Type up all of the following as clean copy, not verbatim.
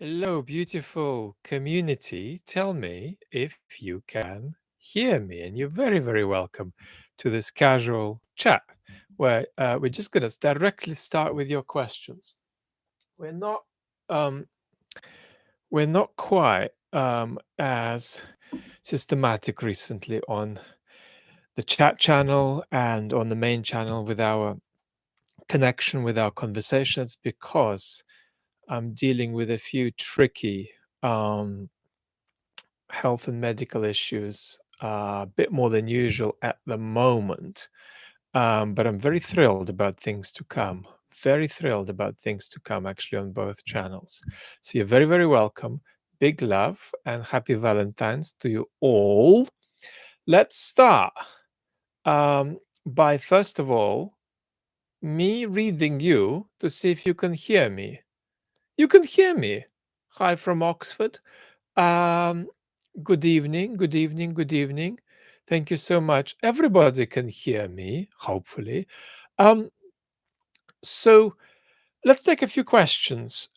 Hello, beautiful community. Tell me if you can hear me, and you're very, very welcome to this casual chat where we're just going to directly start with your questions. We're not, um, we're not quite as systematic recently on the chat channel and on the main channel with our connection with our conversations because I'm dealing with a few tricky um, health and medical issues, a bit more than usual at the moment. But I'm very thrilled about things to come. Very thrilled about things to come, actually, on both channels. So you're very, very welcome. Big love and happy Valentine's to you all. Let's start by, first of all, me reading you to see if you can hear me. You can hear me. Hi from Oxford. Um, Good evening, good evening, good evening. Thank you so much. Everybody can hear me, hopefully. Um, so let's take a few questions.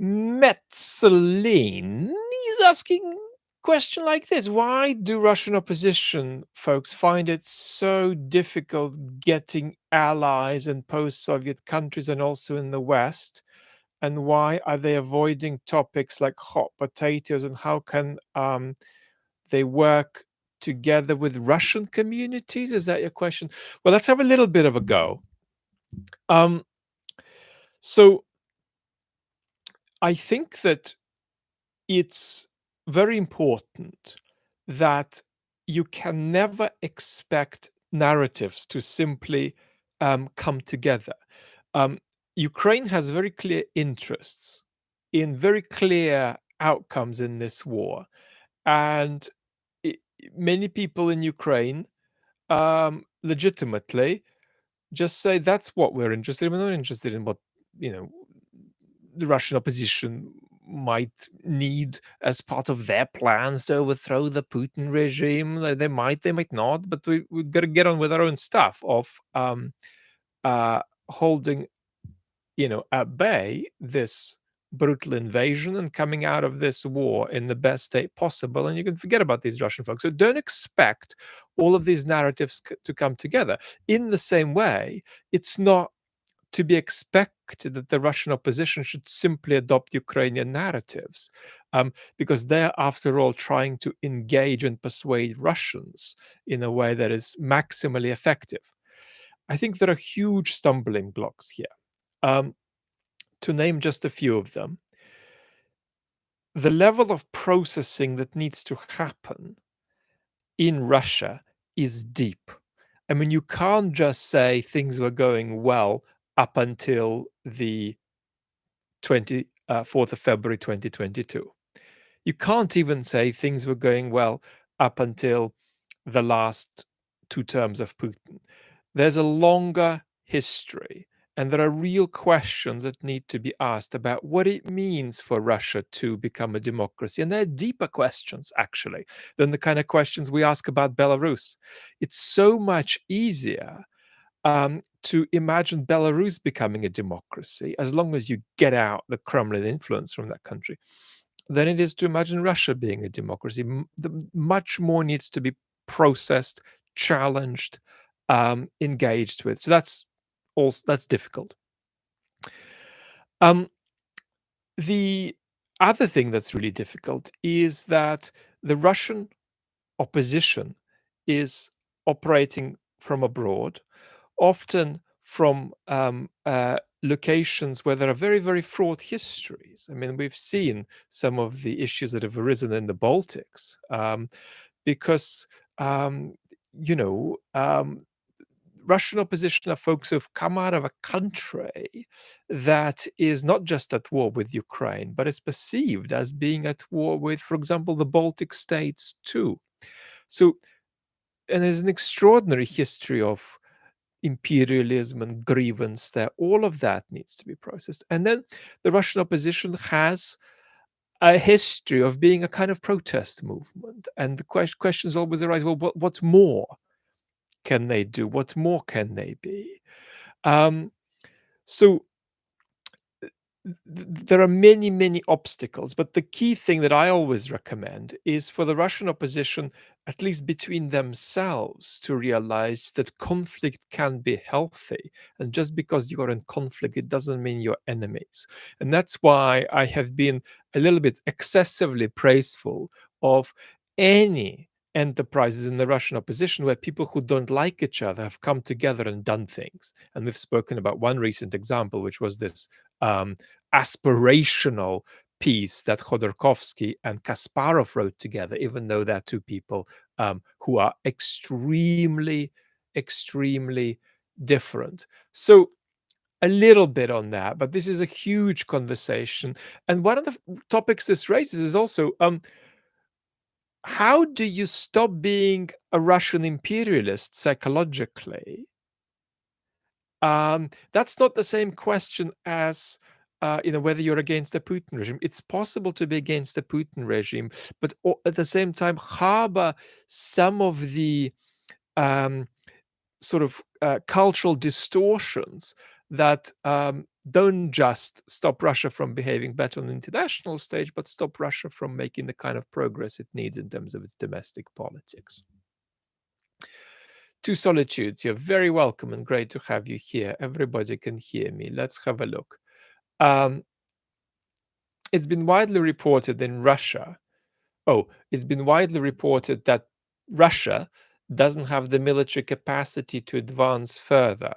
Metzeline is asking question like this: why do Russian opposition folks find it so difficult getting allies in post-Soviet countries and also in the West? And why are they avoiding topics like hot potatoes? And how can they work together with Russian communities? Is that your question? Well, let's have a little bit of a go. So I think that it's very important that you can never expect narratives to simply come together. Ukraine has very clear interests in very clear outcomes in this war. And i- many people in Ukraine legitimately just say that's what we're interested in. We're not interested in what, you know, the Russian opposition might need as part of their plans to overthrow the Putin regime. They might, they might not, but we've got to get on with our own stuff of holding, at bay this brutal invasion and coming out of this war in the best state possible. And you can forget about these Russian folks. So don't expect all of these narratives to come together. In the same way, it's not to be expected that the Russian opposition should simply adopt Ukrainian narratives, because they're, after all, trying to engage and persuade Russians in a way that is maximally effective. I think there are huge stumbling blocks here. Um, to name just a few of them, the level of processing that needs to happen in Russia is deep. I mean, you can't just say things were going well up until the 24th of February 2022. You can't even say things were going well up until the last two terms of Putin. There's a longer history, and there are real questions that need to be asked about what it means for Russia to become a democracy. And they're deeper questions, actually, than the kind of questions we ask about Belarus. It's so much easier to imagine Belarus becoming a democracy, as long as you get out the Kremlin influence from that country, than it is to imagine Russia being a democracy. Much more needs to be processed, challenged, engaged with. So that's difficult. Um, the other thing that's really difficult is that the Russian opposition is operating from abroad, often from locations where there are very, very fraught histories. I mean, we've seen some of the issues that have arisen in the Baltics because, um, you know, um, Russian opposition are folks who've come out of a country that is not just at war with Ukraine, but is perceived as being at war with, for example, the Baltic states too. So, and there's an extraordinary history of imperialism and grievance there. All of that needs to be processed. And then the Russian opposition has a history of being a kind of protest movement. And the questions always arise, well, what more can they do? What more can they be? Um, so there are many, many obstacles, but the key thing that I always recommend is for the Russian opposition, at least between themselves, to realize that conflict can be healthy. And just because you're in conflict, it doesn't mean you're enemies. And that's why I have been a little bit excessively praiseful of any enterprises in the Russian opposition where people who don't like each other have come together and done things. And we've spoken about one recent example, which was this aspirational piece that Khodorkovsky and Kasparov wrote together, even though they're two people who are extremely, extremely different. So a little bit on that, but this is a huge conversation. And one of the topics this raises is also how do you stop being a Russian imperialist psychologically? That's not the same question as whether you're against the Putin regime. It's possible to be against the Putin regime, but at the same time harbor some of the um, sort of cultural distortions that don't just stop Russia from behaving better on the international stage, but stop Russia from making the kind of progress it needs in terms of its domestic politics. Two Solitudes, you're very welcome and great to have you here. Everybody can hear me. Let's have a look. Um, it's been widely reported in Russia. Oh, it's been widely reported that Russia doesn't have the military capacity to advance further.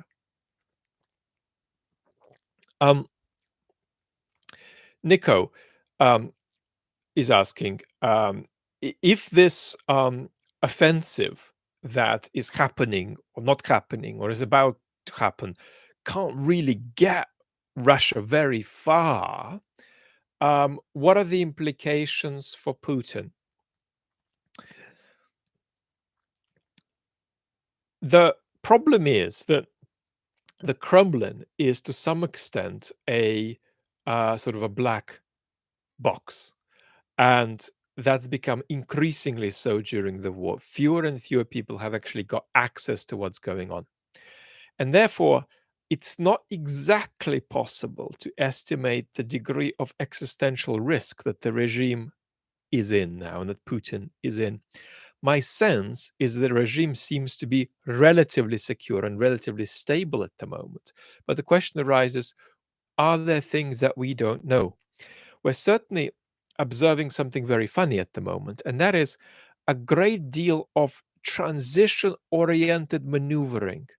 Nico is asking if this offensive that is happening or not happening or is about to happen can't really get Russia very far. What are the implications for Putin? The problem is that the Kremlin is to some extent a sort of a black box. And that's become increasingly so during the war. Fewer and fewer people have actually got access to what's going on. And therefore, it's not exactly possible to estimate the degree of existential risk that the regime is in now and that Putin is in. My sense is the regime seems to be relatively secure and relatively stable at the moment. But the question arises, are there things that we don't know? We're certainly observing something very funny at the moment, and that is a great deal of transition oriented maneuvering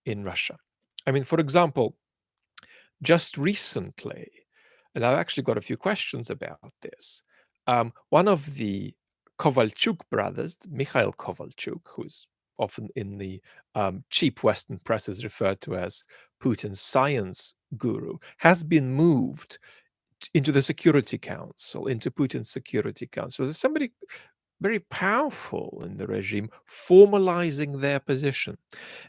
in Russia. I mean, for example, just recently, and I've actually got a few questions about this, one of the Kovalchuk brothers, Mikhail Kovalchuk, who's often in the cheap Western press is referred to as Putin's science guru, has been moved into the Security Council, into Putin's Security Council. There's somebody very powerful in the regime formalizing their position.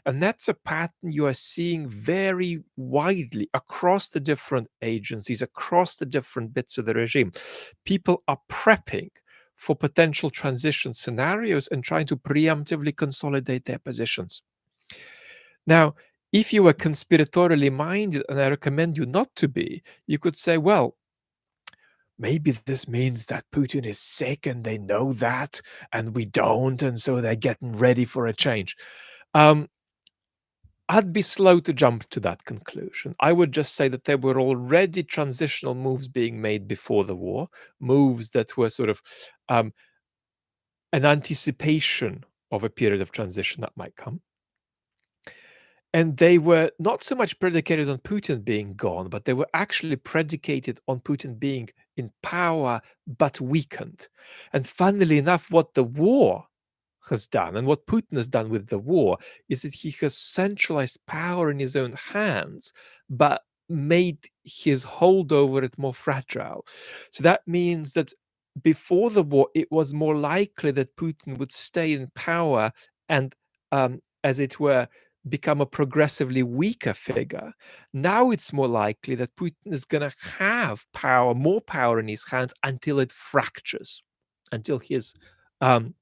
And that's a pattern you are seeing very widely across the different agencies, across the different bits of the regime. People are prepping for potential transition scenarios and trying to preemptively consolidate their positions. Now, if you are conspiratorially minded, and I recommend you not to be, you could say, well, maybe this means that Putin is sick and they know that and we don't, and so they're getting ready for a change. Um, I'd be slow to jump to that conclusion. I would just say that there were already transitional moves being made before the war, moves that were sort of an anticipation of a period of transition that might come. And they were not so much predicated on Putin being gone, but they were actually predicated on Putin being in power but weakened. And funnily enough, what the war has done and what Putin has done with the war is that he has centralized power in his own hands, but made his hold over it more fragile. So that means that before the war, it was more likely that Putin would stay in power and, as it were, become a progressively weaker figure. Now it's more likely that Putin is going to have power, more power in his hands until it fractures, until his um,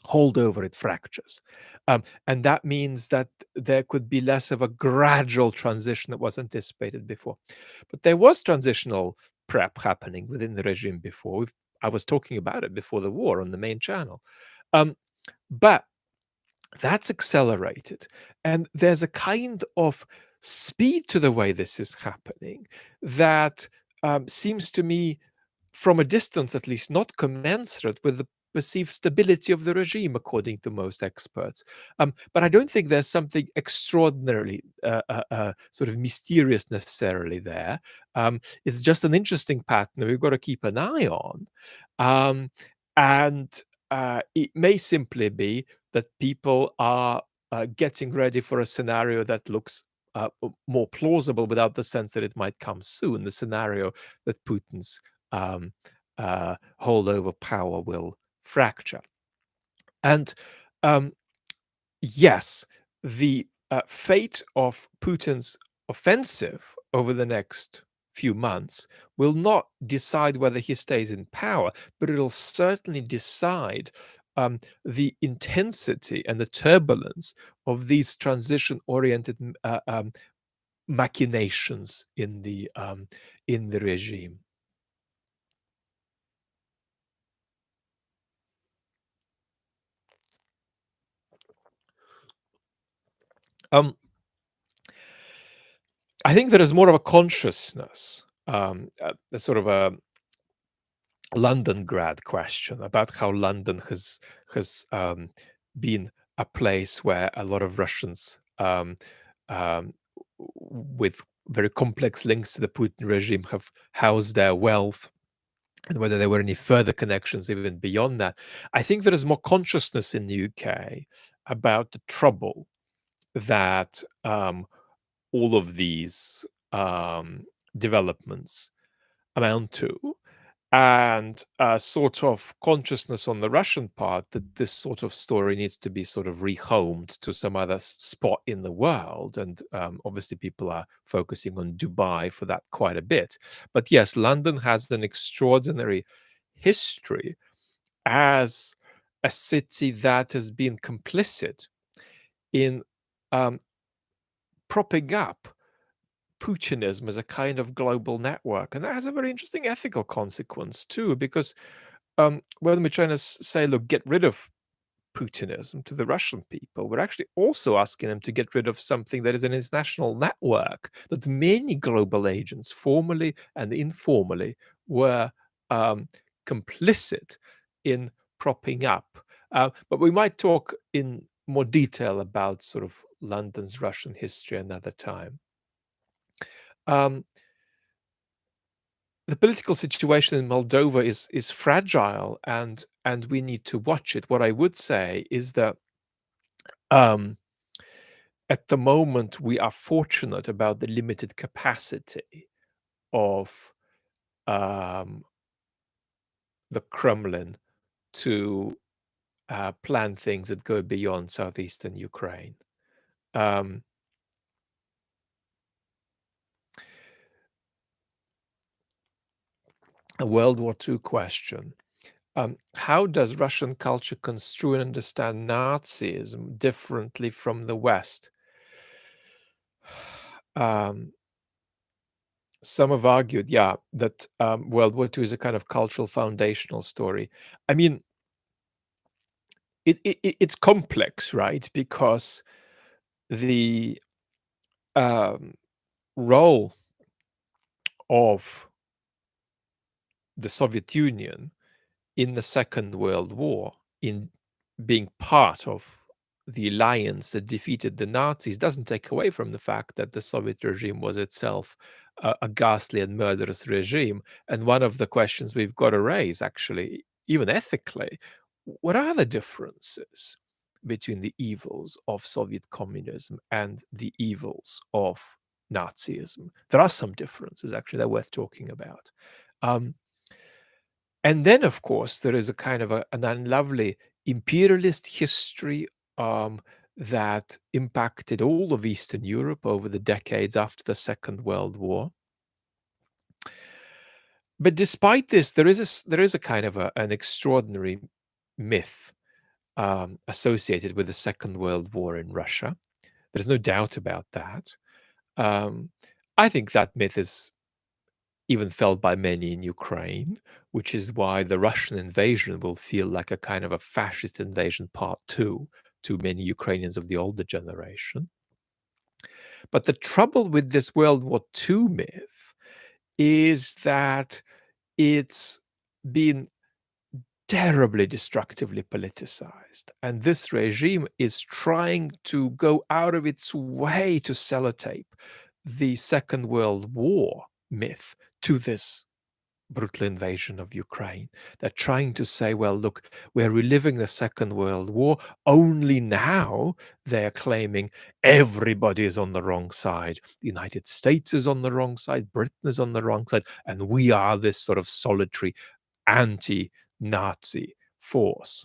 holdover, it fractures. And that means that there could be less of a gradual transition that was anticipated before. But there was transitional prep happening within the regime before. I was talking about it before the war on the main channel. Um, but that's accelerated. And there's a kind of speed to the way this is happening that seems to me, from a distance at least, not commensurate with the perceived stability of the regime, according to most experts. But I don't think there's something extraordinarily sort of mysterious necessarily there. It's just an interesting pattern that we've got to keep an eye on. Um, and it may simply be that people are getting ready for a scenario that looks more plausible without the sense that it might come soon, the scenario that Putin's holdover power will fracture. And um, yes, the fate of Putin's offensive over the next few months will not decide whether he stays in power, but it'll certainly decide the intensity and the turbulence of these transition-oriented machinations in the regime. Um, I think there is more of a consciousness, a sort of a London grad question about how London has been a place where a lot of Russians um, with very complex links to the Putin regime have housed their wealth, and whether there were any further connections even beyond that. I think there is more consciousness in the UK about the trouble that all of these developments amount to, and a sort of consciousness on the Russian part that this sort of story needs to be sort of rehomed to some other spot in the world. And obviously, people are focusing on Dubai for that quite a bit. But yes, London has an extraordinary history as a city that has been complicit in um, propping up Putinism as a kind of global network. And that has a very interesting ethical consequence, too, because when we're trying to say, look, get rid of Putinism to the Russian people, we're actually also asking them to get rid of something that is an international network that many global agents, formally and informally, were complicit in propping up. But we might talk in more detail about sort of London's Russian history another time. Um, the political situation in Moldova is fragile, and we need to watch it. What I would say is that um, at the moment we are fortunate about the limited capacity of um, the Kremlin to plan things that go beyond southeastern Ukraine. Um, a World War II question. How does Russian culture construe and understand Nazism differently from the West? Um, some have argued, yeah, that World War II is a kind of cultural foundational story. I mean, it's complex, right? Because the um, role of the Soviet Union in the Second World War, in being part of the alliance that defeated the Nazis, doesn't take away from the fact that the Soviet regime was itself a ghastly and murderous regime. And one of the questions we've got to raise, actually, even ethically, what are the differences between the evils of Soviet communism and the evils of Nazism? There are some differences, actually, that are worth talking about. Um, and then, of course, there is a kind of an unlovely imperialist history that impacted all of Eastern Europe over the decades after the Second World War. But despite this, there is a kind of an extraordinary myth associated with the Second World War in Russia. There's no doubt about that. Um, I think that myth is even felt by many in Ukraine, which is why the Russian invasion will feel like a kind of a fascist invasion part two to many Ukrainians of the older generation. But the trouble with this World War II myth is that it's been terribly destructively politicized. And this regime is trying to go out of its way to sellotape the Second World War myth to this brutal invasion of Ukraine. They're trying to say, well, look, we're reliving the Second World War. Only now they're claiming everybody is on the wrong side. The United States is on the wrong side, Britain is on the wrong side, and we are this sort of solitary anti-Nazi force.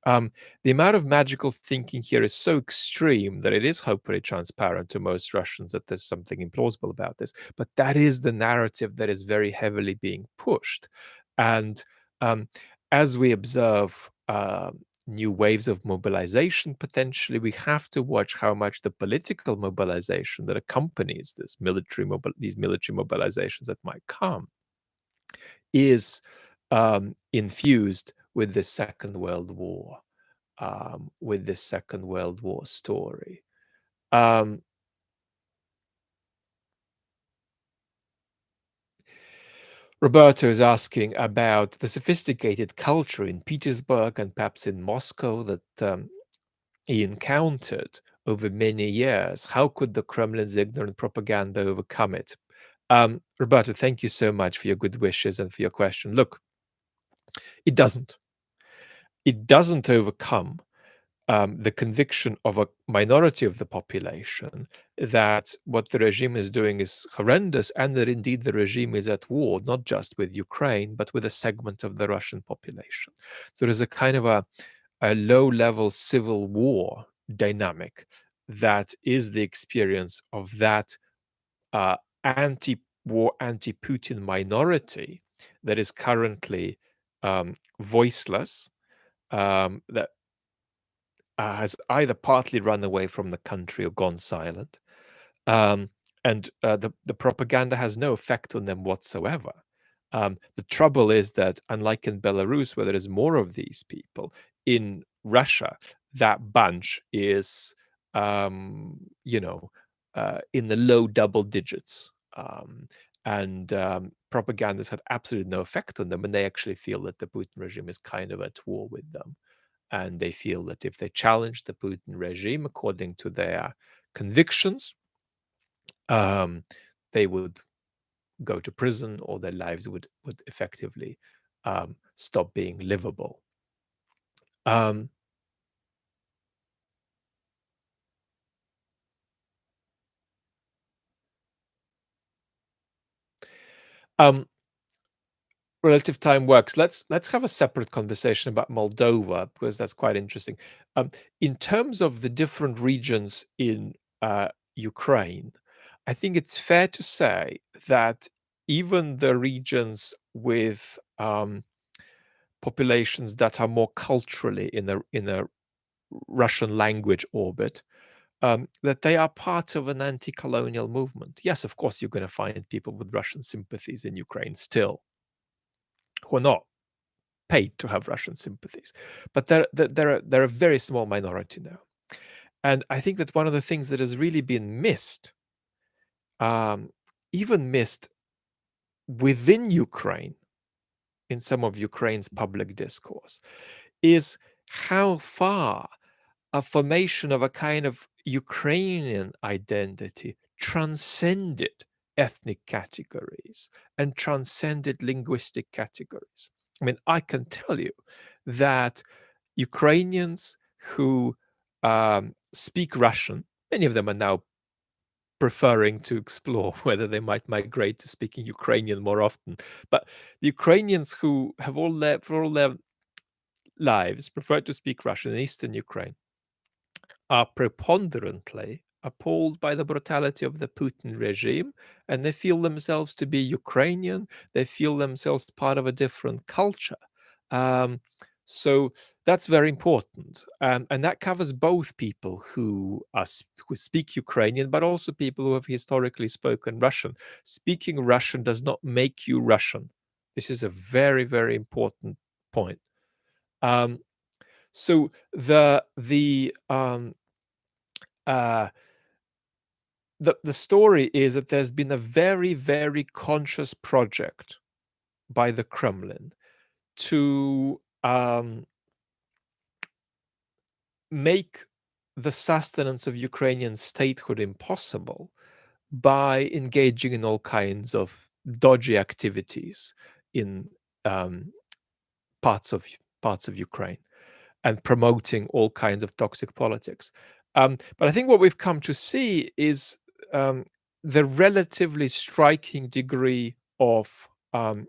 The amount of magical thinking here is so extreme that it is hopefully transparent to most Russians that there's something implausible about this. But that is the narrative that is very heavily being pushed. And um, as we observe new waves of mobilization, potentially, we have to watch how much the political mobilization that accompanies these military mobilizations that might come is infused with the Second World War, with this Second World War story. Um, Roberto is asking about the sophisticated culture in Petersburg and perhaps in Moscow that he encountered over many years. How could the Kremlin's ignorant propaganda overcome it? Roberto, thank you so much for your good wishes and for your question. Look, it doesn't. It doesn't overcome the conviction of a minority of the population that what the regime is doing is horrendous and that indeed the regime is at war, not just with Ukraine, but with a segment of the Russian population. So there's a kind of a low level civil war dynamic that is the experience of that anti war, anti Putin minority that is currently voiceless. That has either partly run away from the country or gone silent. Um, and the propaganda has no effect on them whatsoever. The trouble is that, unlike in Belarus, where there is more of these people, in Russia, that bunch is, you know, in the low double digits. And propaganda has had absolutely no effect on them, and they actually feel that the Putin regime is kind of at war with them. And they feel that if they challenge the Putin regime according to their convictions, um, they would go to prison or their lives would effectively stop being livable. Um, um, Relative time works. Let's have a separate conversation about Moldova because that's quite interesting. In terms of the different regions in Ukraine, I think it's fair to say that even the regions with populations that are more culturally in a Russian language orbit, that they are part of an anti-colonial movement. Yes, of course, you're going to find people with Russian sympathies in Ukraine still who are not paid to have Russian sympathies, but they're a very small minority now. And I think that one of the things that has really been missed, um, even missed within Ukraine, in some of Ukraine's public discourse, is how far a formation of a kind of Ukrainian identity transcended ethnic categories and transcended linguistic categories. I mean, I can tell you that Ukrainians who speak Russian, many of them are now preferring to explore whether they might migrate to speaking Ukrainian more often. But the Ukrainians who have for all their lives prefer to speak Russian in Eastern Ukraine are preponderantly appalled by the brutality of the Putin regime, and they feel themselves to be Ukrainian. They feel themselves part of a different culture. Um, so that's very important, and that covers both people who speak Ukrainian, but also people who have historically spoken Russian. Speaking Russian does not make you Russian. This is a very, very important point. Um, so uh, the story is that there's been a very, very conscious project by the Kremlin to make the sustenance of Ukrainian statehood impossible by engaging in all kinds of dodgy activities in um, parts of parts of Ukraine and promoting all kinds of toxic politics. But I think what we've come to see is um, the relatively striking degree of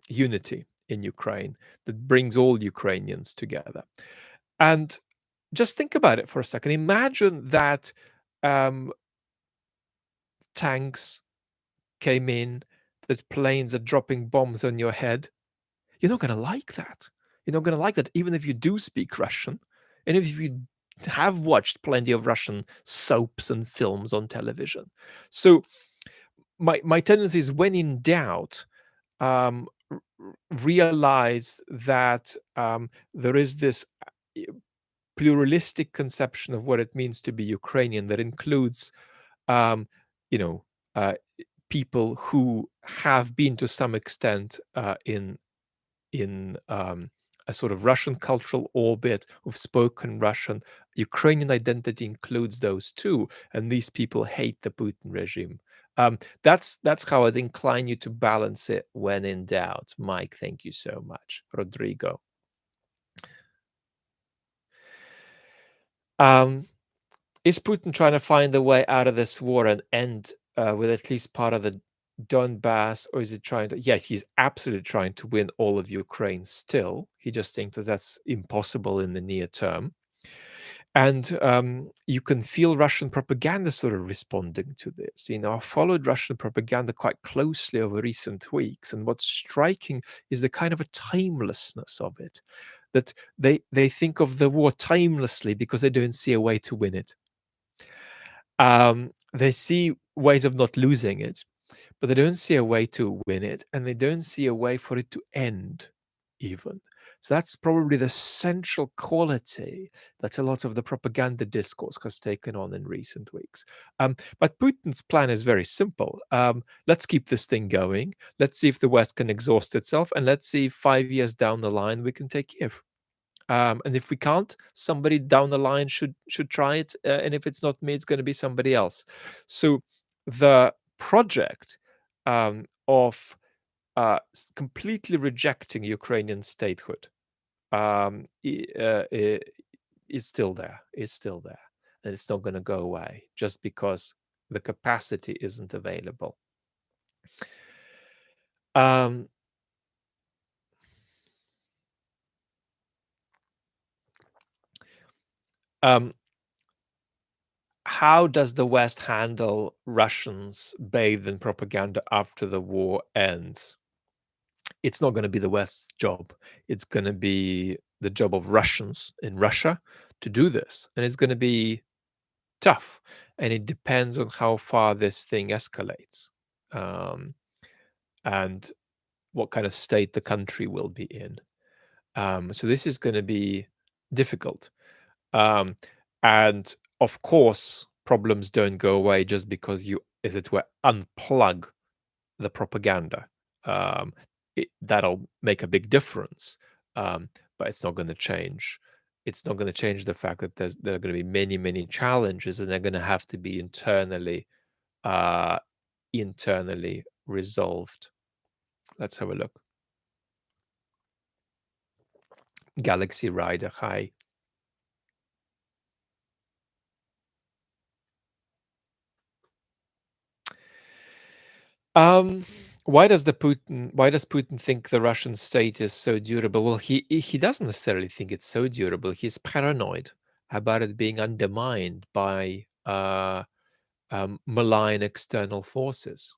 unity in Ukraine that brings all Ukrainians together. And just think about it for a second. Imagine that um, tanks came in, that planes are dropping bombs on your head. You're not going to like that. You're not going to like that, even if you do speak Russian, and if you have watched plenty of Russian soaps and films on television. So my tendency is, when in doubt, realize that there is this pluralistic conception of what it means to be Ukrainian that includes, um, you know, uh, people who have been to some extent in a sort of Russian cultural orbit, who've spoken Russian. Ukrainian identity includes those too, and these people hate the Putin regime. That's how I'd incline you to balance it when in doubt. Mike, thank you so much. Rodrigo. Um, Is Putin trying to find a way out of this war and end with at least part of the Donbass, or is he trying to? Yes, he's absolutely trying to win all of Ukraine still. He just thinks that that's impossible in the near term. And you can feel Russian propaganda sort of responding to this. I followed Russian propaganda quite closely over recent weeks, and what's striking is the kind of a timelessness of it. That they think of the war timelessly because they don't see a way to win it. They see ways of not losing it, but they don't see a way to win it, and they don't see a way for it to end, even. So that's probably the central quality that a lot of the propaganda discourse has taken on in recent weeks. But Putin's plan is very simple. Let's keep this thing going. Let's see if the West can exhaust itself, and let's see if 5 years down the line we can take Kiev. And if we can't, somebody down the line should try it. And if it's not me, it's going to be somebody else. So the project of completely rejecting Ukrainian statehood is still there. Is still there, and it's not going to go away just because the capacity isn't available. Um, um, how does the West handle Russians bathed in propaganda after the war ends? It's not going to be the West's job. It's going to be the job of Russians in Russia to do this. And it's going to be tough. And it depends on how far this thing escalates um, and what kind of state the country will be in. So this is going to be difficult. Um, and of course, problems don't go away just because you, as it were, unplug the propaganda. Um, that'll make a big difference, but it's not going to change. It's not going to change the fact that there are going to be many, many challenges, and they're going to have to be uh, internally resolved. Let's have a look. Galaxy Rider, hi. Um, why does Putin think the Russian state is so durable? Well, he doesn't necessarily think it's so durable. He's paranoid about it being undermined by malign external forces.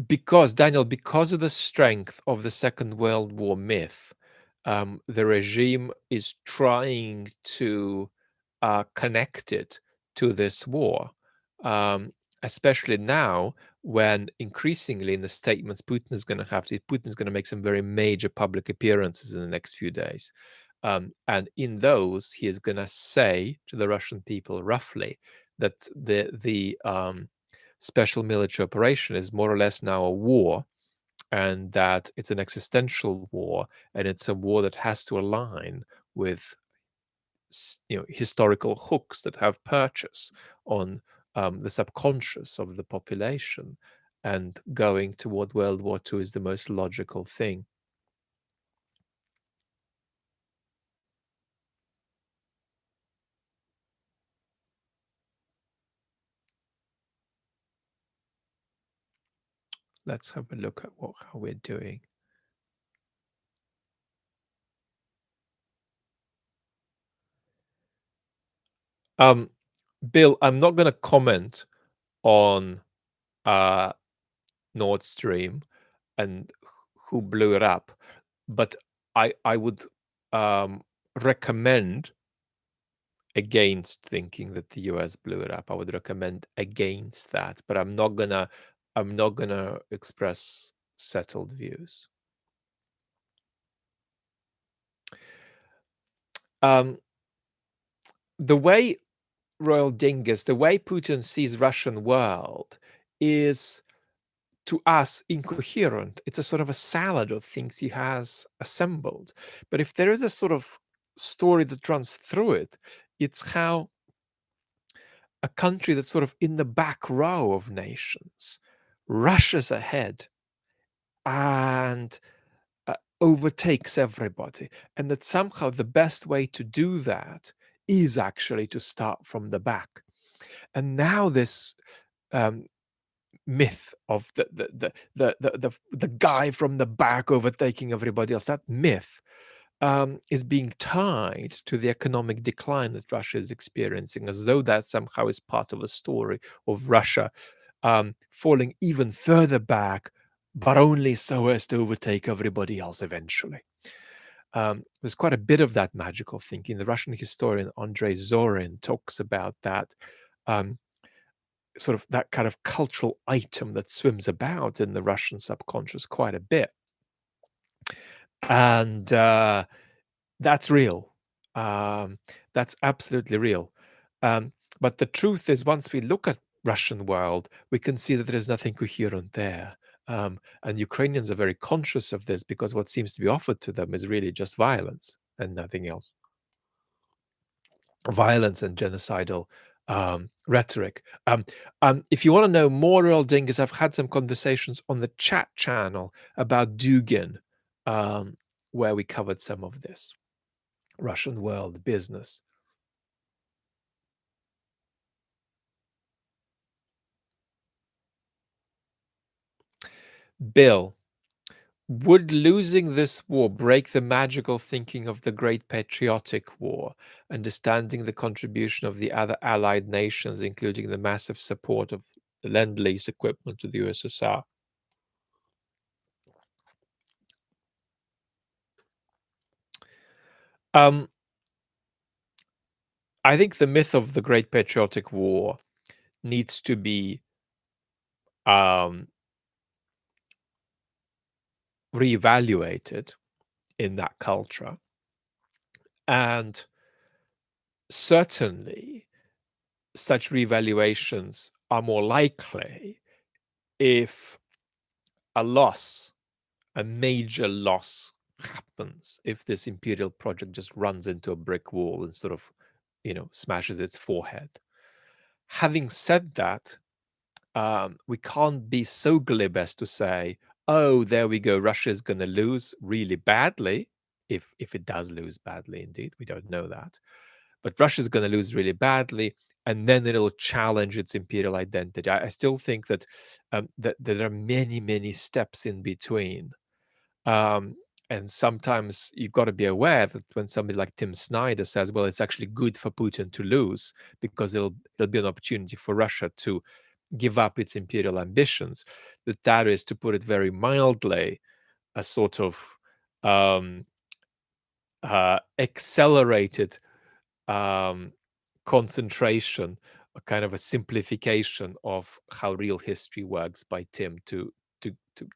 Because, Daniel, because of the strength of the Second World War myth, the regime is trying to connect it to this war, um, especially now when increasingly in the statements Putin's going to make some very major public appearances in the next few days. And in those, he is going to say to the Russian people roughly that the special military operation is more or less now a war, and that it's an existential war, and it's a war that has to align with historical hooks that have purchase on the subconscious of the population, and going toward World War II is the most logical thing. Let's have a look at how we're doing. Um, Bill, I'm not going to comment on uh, Nord Stream and who blew it up, but I would recommend against thinking that the US blew it up. I would recommend against that, but I'm not gonna express settled views. Um, the way Royal Dingus, the way Putin sees Russian world is to us incoherent. It's a sort of a salad of things he has assembled. But if there is a sort of story that runs through it, it's how a country that's sort of in the back row of nations rushes ahead and overtakes everybody. And that somehow the best way to do that is actually to start from the back. And now this um, myth of the guy from the back overtaking everybody else, that myth is being tied to the economic decline that Russia is experiencing, as though that somehow is part of a story of Russia falling even further back, but only so as to overtake everybody else eventually. There's quite a bit of that magical thinking. The Russian historian Andrei Zorin talks about that. Sort of that kind of cultural item that swims about in the Russian subconscious quite a bit. And that's real. That's absolutely real. But the truth is, once we look at Russian world, we can see that there is nothing coherent there. And Ukrainians are very conscious of this because what seems to be offered to them is really just violence and nothing else. Violence and genocidal rhetoric. If you want to know more, Earl Dingus, I've had some conversations on the chat channel about Dugin, where we covered some of this. Russian world business. Bill, would losing this war break the magical thinking of the Great Patriotic War, understanding the contribution of the other allied nations, including the massive support of the Lend-Lease equipment to the USSR? Um, I think the myth of the Great Patriotic War needs to be um, reevaluated in that culture. And certainly, such reevaluations are more likely if a loss, a major loss happens, if this imperial project just runs into a brick wall and sort of, smashes its forehead. Having said that, we can't be so glib as to say, "Oh, there we go, Russia is going to lose really badly." If it does lose badly, indeed, we don't know that, but Russia is going to lose really badly, and then it'll challenge its imperial identity. I still think that there are many, many steps in between. Um, and sometimes you've got to be aware that when somebody like Tim Snyder says, "Well, it's actually good for Putin to lose because it'll be an opportunity for Russia to, give up its imperial ambitions, that is, to put it very mildly, a sort of um, accelerated um, concentration, a kind of a simplification of how real history works by Tim to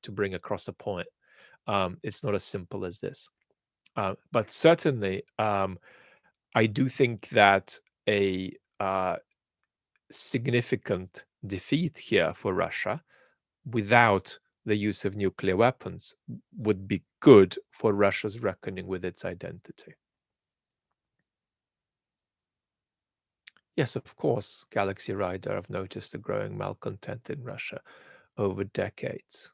bring across a point. It's not as simple as this, but certainly I do think that a significant defeat here for Russia without the use of nuclear weapons would be good for Russia's reckoning with its identity. Yes, of course, Galaxy Rider, I've noticed a growing malcontent in Russia over decades.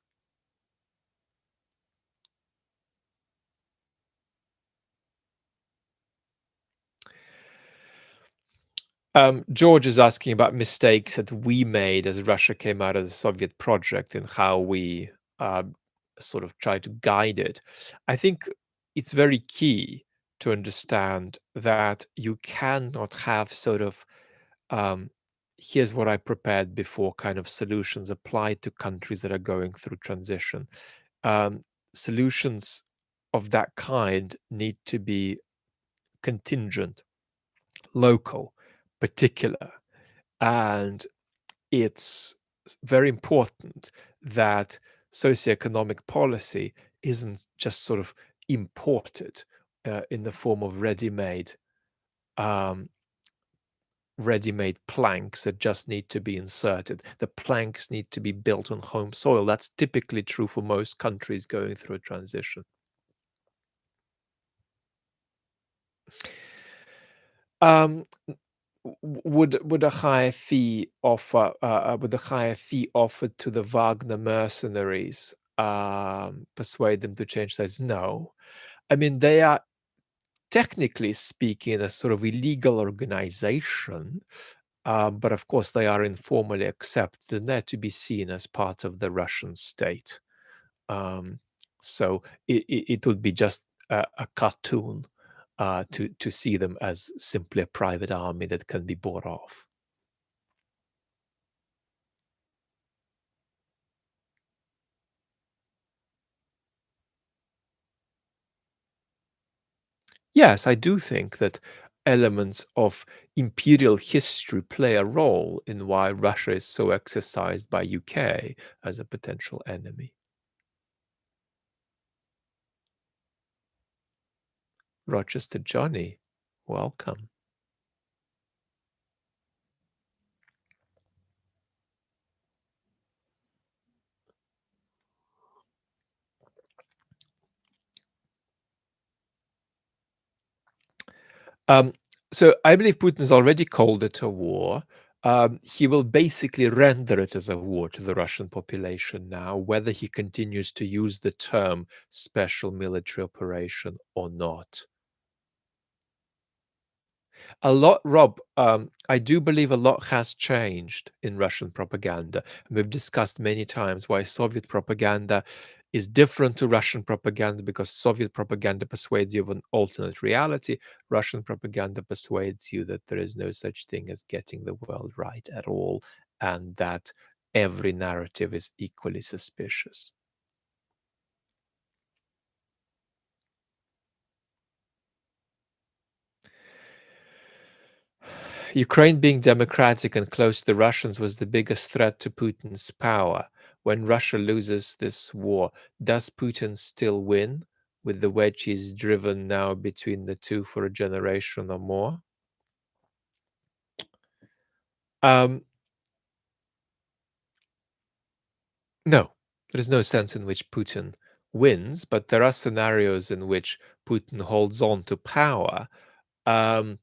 George is asking about mistakes that we made as Russia came out of the Soviet project and how we uh, sort of try to guide it. I think it's very key to understand that you cannot have sort of um, here's what I prepared before kind of solutions applied to countries that are going through transition. Um, Solutions of that kind need to be contingent, local, particular. And it's very important that socioeconomic policy isn't just sort of imported in the form of um, ready-made planks that just need to be inserted. The planks need to be built on home soil. That's typically true for most countries going through a transition. Um, would a higher fee offered to the Wagner mercenaries persuade them to change sides? No. I mean, they are technically speaking a sort of illegal organization, but of course they are informally accepted and they're to be seen as part of the Russian state. Um, so it would be just a cartoon to see them as simply a private army that can be bought off. Yes, I do think that elements of imperial history play a role in why Russia is so exercised by UK as a potential enemy. Rochester Johnny, welcome. Um, so I believe Putin's already called it a war. He will basically render it as a war to the Russian population now, whether he continues to use the term special military operation or not. A lot, Rob, I do believe a lot has changed in Russian propaganda. And we've discussed many times why Soviet propaganda is different to Russian propaganda because Soviet propaganda persuades you of an alternate reality. Russian propaganda persuades you that there is no such thing as getting the world right at all and that every narrative is equally suspicious. Ukraine being democratic and close to the Russians was the biggest threat to Putin's power. When Russia loses this war, does Putin still win with the wedge he's driven now between the two for a generation or more? Um, no, there is no sense in which Putin wins, but there are scenarios in which Putin holds on to power, um,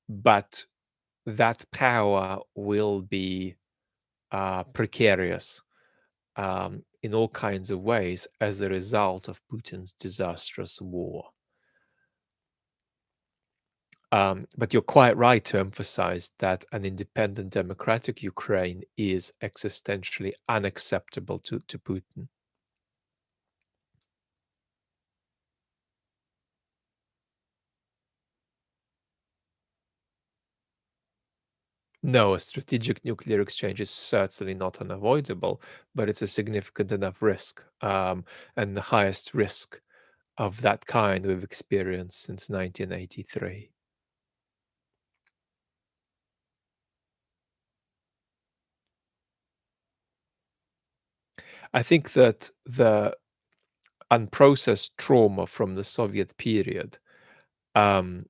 but that power will be precarious in all kinds of ways as a result of Putin's disastrous war. But you're quite right to emphasize that an independent democratic Ukraine is existentially unacceptable to Putin. No, a strategic nuclear exchange is certainly not unavoidable, but it's a significant enough risk, and the highest risk of that kind we've experienced since 1983. I think that the unprocessed trauma from the Soviet period, um,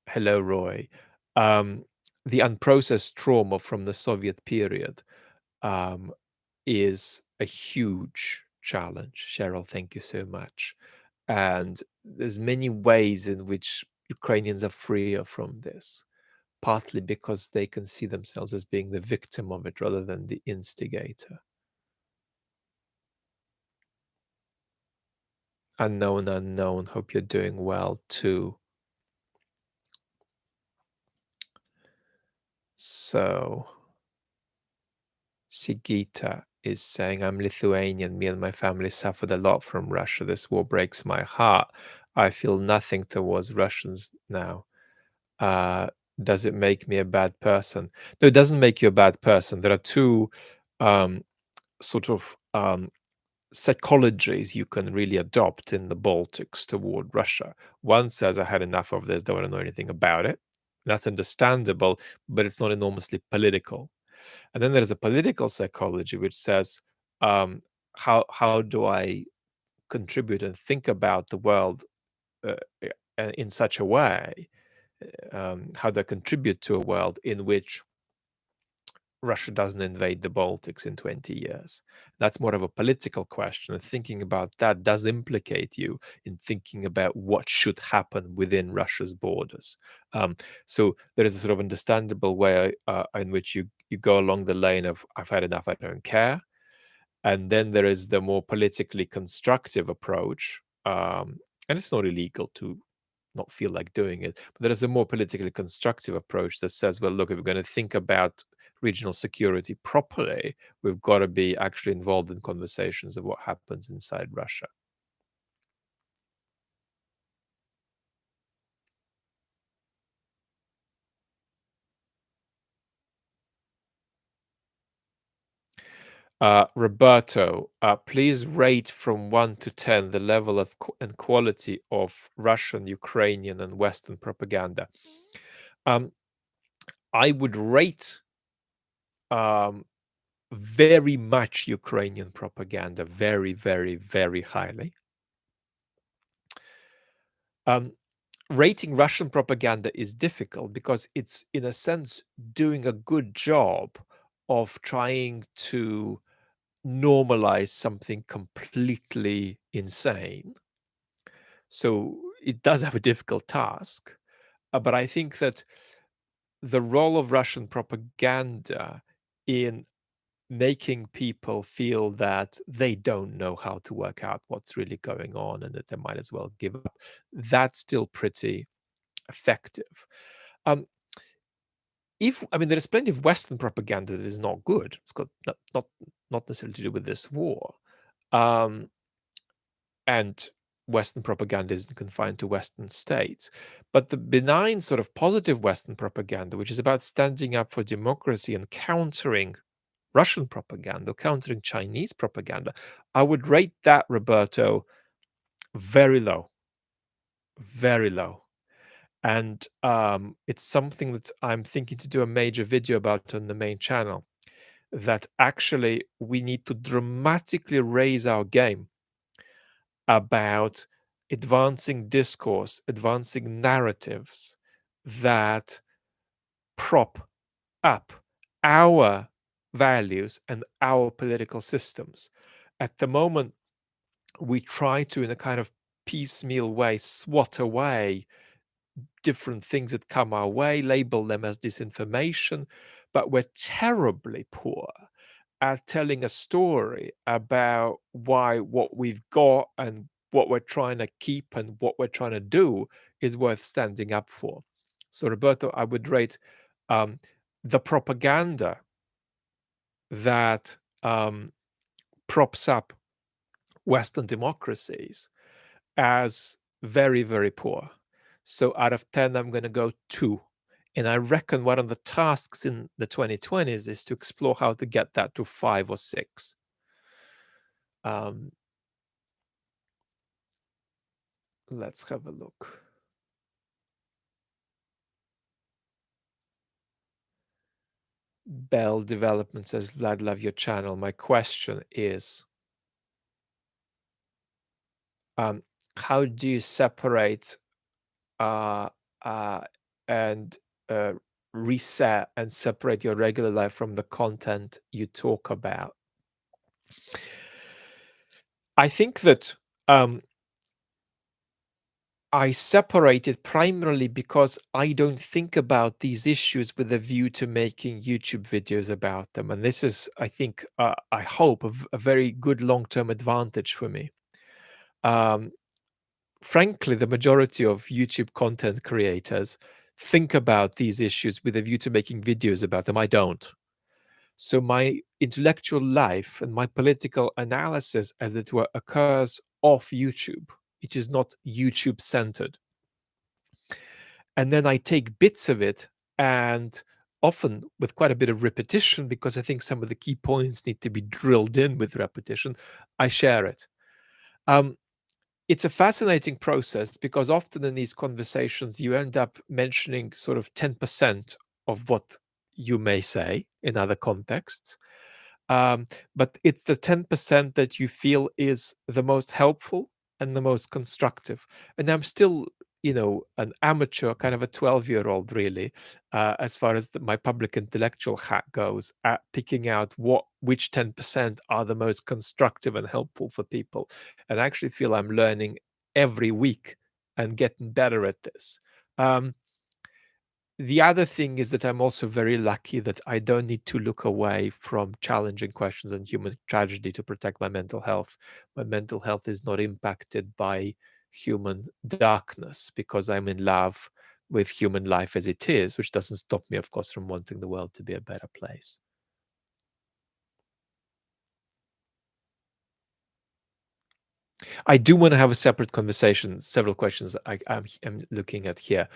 hello, Roy, um, the unprocessed trauma from the Soviet period um, is a huge challenge. Cheryl, thank you so much. And there's many ways in which Ukrainians are freer from this, partly because they can see themselves as being the victim of it rather than the instigator. Unknown, unknown. Hope you're doing well too. So, Sigita is saying, I'm Lithuanian. Me and my family suffered a lot from Russia. This war breaks my heart. I feel nothing towards Russians now. Uh, does it make me a bad person? No, it doesn't make you a bad person. There are two um, sort of psychologies you can really adopt in the Baltics toward Russia. One says, I had enough of this, don't want to know anything about it. That's understandable, but it's not enormously political. And then there's a political psychology which says, how do I contribute and think about the world uh, in such a way? How do I contribute to a world in which Russia doesn't invade the Baltics in 20 years? That's more of a political question. And thinking about that does implicate you in thinking about what should happen within Russia's borders. So there is a sort of understandable way in which you go along the lane of, I've had enough, I don't care. And then there is the more politically constructive approach. And it's not illegal to not feel like doing it. But there is a more politically constructive approach that says, well, look, if we're going to think about regional security properly, we've got to be actually involved in conversations of what happens inside Russia. Roberto, please rate from 1 to 10 the level of and quality of Russian, Ukrainian, and Western propaganda. Um, I would rate um, very much Ukrainian propaganda very, very, very highly. Um, Rating Russian propaganda is difficult because it's, in a sense, doing a good job of trying to normalize something completely insane. So it does have a difficult task. But I think that the role of Russian propaganda in making people feel that they don't know how to work out what's really going on and that they might as well give up, that's still pretty effective. Um, if I mean, there is plenty of Western propaganda that is not good. It's got not necessarily to do with this war, um, and Western propaganda isn't confined to Western states. But the benign sort of positive Western propaganda, which is about standing up for democracy and countering Russian propaganda, countering Chinese propaganda, I would rate that, Roberto, very low, very low. And it's something that I'm thinking to do a major video about on the main channel, that actually we need to dramatically raise our game about advancing discourse, advancing narratives that prop up our values and our political systems. At the moment, we try to, in a kind of piecemeal way, swat away different things that come our way, label them as disinformation, but we're terribly poor at telling a story about why what we've got and what we're trying to keep and what we're trying to do is worth standing up for. So, Roberto, I would rate um, the propaganda that props up Western democracies as very, very poor. So out of 10, I'm going to go 2. And I reckon one of the tasks in the 2020s is to explore how to get that to 5 or 6. Um, let's have a look. Bell Development says, Vlad, love your channel. My question is, um, how do you separate uh, uh, and uh, reset and separate your regular life from the content you talk about? I think that I separate it primarily because I don't think about these issues with a view to making YouTube videos about them. And this is, I think, I hope, a very good long term advantage for me. Um, Frankly, the majority of YouTube content creators think about these issues with a view to making videos about them. I don't. So my intellectual life and my political analysis, as it were, occurs off YouTube. It is not YouTube centered. And then I take bits of it, and often with quite a bit of repetition, because I think some of the key points need to be drilled in with repetition, I share it. Um, it's a fascinating process because often in these conversations, you end up mentioning sort of 10% of what you may say in other contexts. Um, but it's the 10% that you feel is the most helpful and the most constructive. And I'm still, an amateur, kind of a 12-year-old, really, as far as my public intellectual hat goes, at picking out which 10% are the most constructive and helpful for people. And I actually feel I'm learning every week and getting better at this. Um, the other thing is that I'm also very lucky that I don't need to look away from challenging questions and human tragedy to protect my mental health. My mental health is not impacted by human darkness because I'm in love with human life as it is, which doesn't stop me, of course, from wanting the world to be a better place. I do want to have a separate conversation. Several questions I'm looking at here.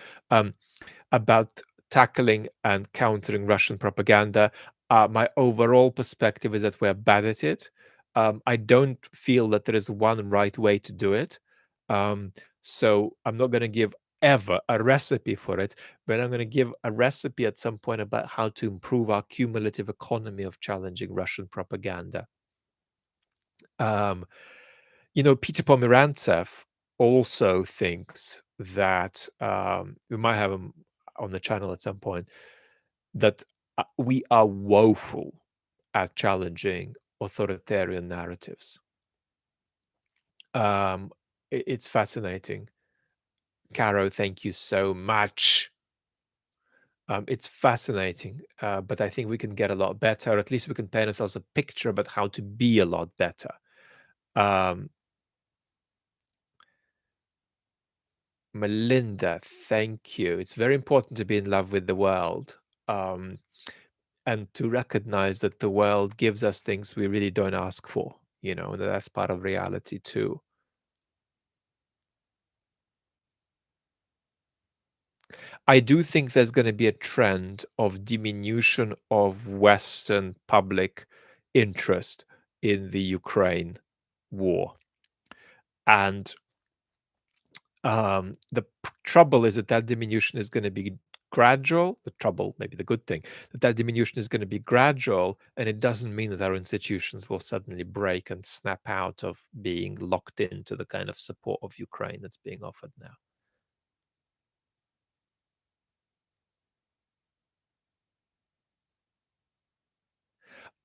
About tackling and countering Russian propaganda. My overall perspective is that we're bad at it. I don't feel that there is one right way to do it. Um, so I'm not going to give ever a recipe for it, but I'm going to give a recipe at some point about how to improve our cumulative economy of challenging Russian propaganda. Um, Peter Pomerantsev also thinks that we might have him on the channel at some point, that we are woeful at challenging authoritarian narratives. It's fascinating. Caro, thank you so much. It's fascinating, but I think we can get a lot better. At least we can paint ourselves a picture about how to be a lot better. Um, Melinda, thank you. It's very important to be in love with the world, and to recognize that the world gives us things we really don't ask for, and that's part of reality too. I do think there's going to be a trend of diminution of Western public interest in the Ukraine war. And the trouble is that diminution is going to be gradual. The trouble, maybe the good thing, that diminution is going to be gradual, and it doesn't mean that our institutions will suddenly break and snap out of being locked into the kind of support of Ukraine that's being offered now.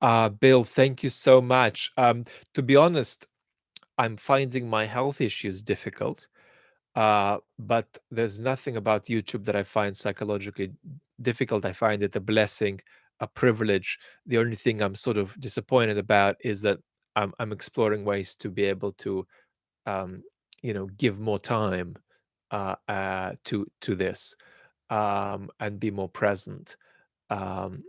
Bill, thank you so much. To be honest, I'm finding my health issues difficult, but there's nothing about YouTube that I find psychologically difficult. I find it a blessing, a privilege. The only thing I'm sort of disappointed about is that I'm exploring ways to be able to, um, give more time to this, and be more present. Um,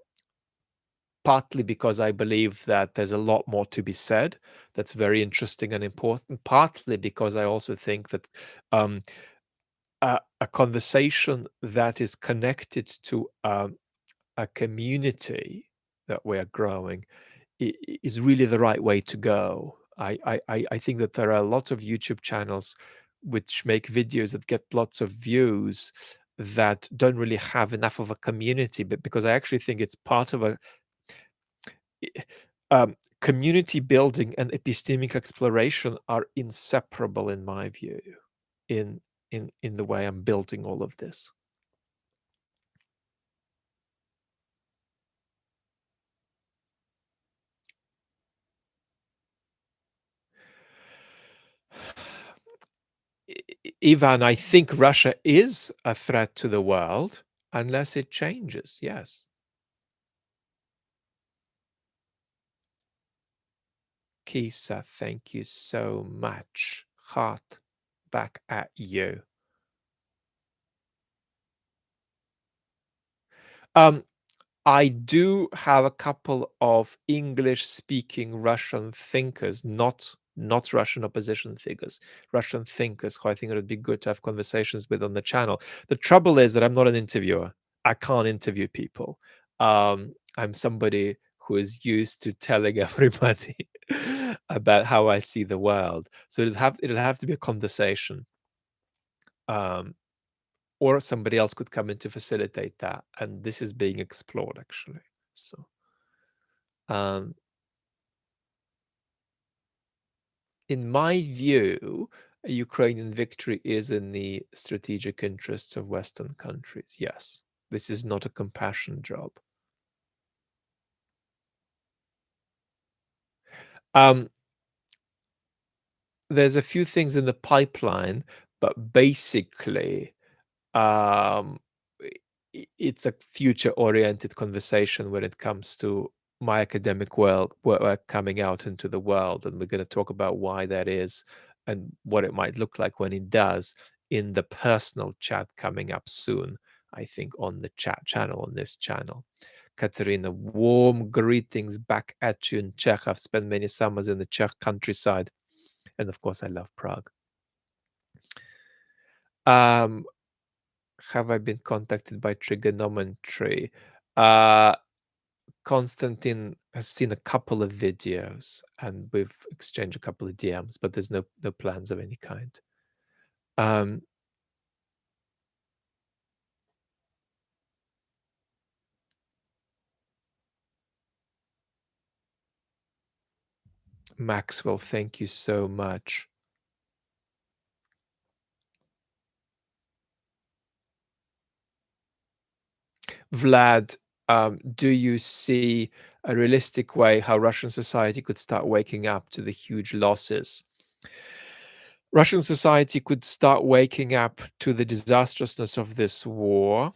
Partly because I believe that there's a lot more to be said that's very interesting and important. Partly because I also think that, um, a conversation that is connected to a community that we're growing is really the right way to go. I think that there are lots of YouTube channels which make videos that get lots of views that don't really have enough of a community, but because I actually think it's part of a i- community building and epistemic exploration are inseparable in my view in in the way I'm building all of this. Ivan, I think Russia is a threat to the world unless it changes. Yes. Kisa, thank you so much. Heart back at you. Um, I do have a couple of English-speaking Russian thinkers, not Russian opposition figures, Russian thinkers who I think it would be good to have conversations with on the channel. The trouble is that I'm not an interviewer. I can't interview people. I'm somebody who is used to telling everybody about how I see the world. So it'll have to be a conversation. Um, or somebody else could come in to facilitate that, and this is being explored actually. So um, in my view, a Ukrainian victory is in the strategic interests of Western countries. Yes, this is not a compassion job. Um, there's a few things in the pipeline, but basically, um, it's a future-oriented conversation when it comes to my academic work coming out into the world, and we're going to talk about why that is and what it might look like when it does in the personal chat coming up soon. I think on the chat channel on this channel. Katerina, warm greetings back at you in Czech. I've spent many summers in the Czech countryside, and of course, I love Prague. Um, have I been contacted by trigonometry? Uh, Konstantin has seen a couple of videos and we've exchanged a couple of DMs, but there's no plans of any kind. Um, Maxwell, thank you so much. Vlad, do you see a realistic way how Russian society could start waking up to the huge losses? Russian society could start waking up to the disastrousness of this war,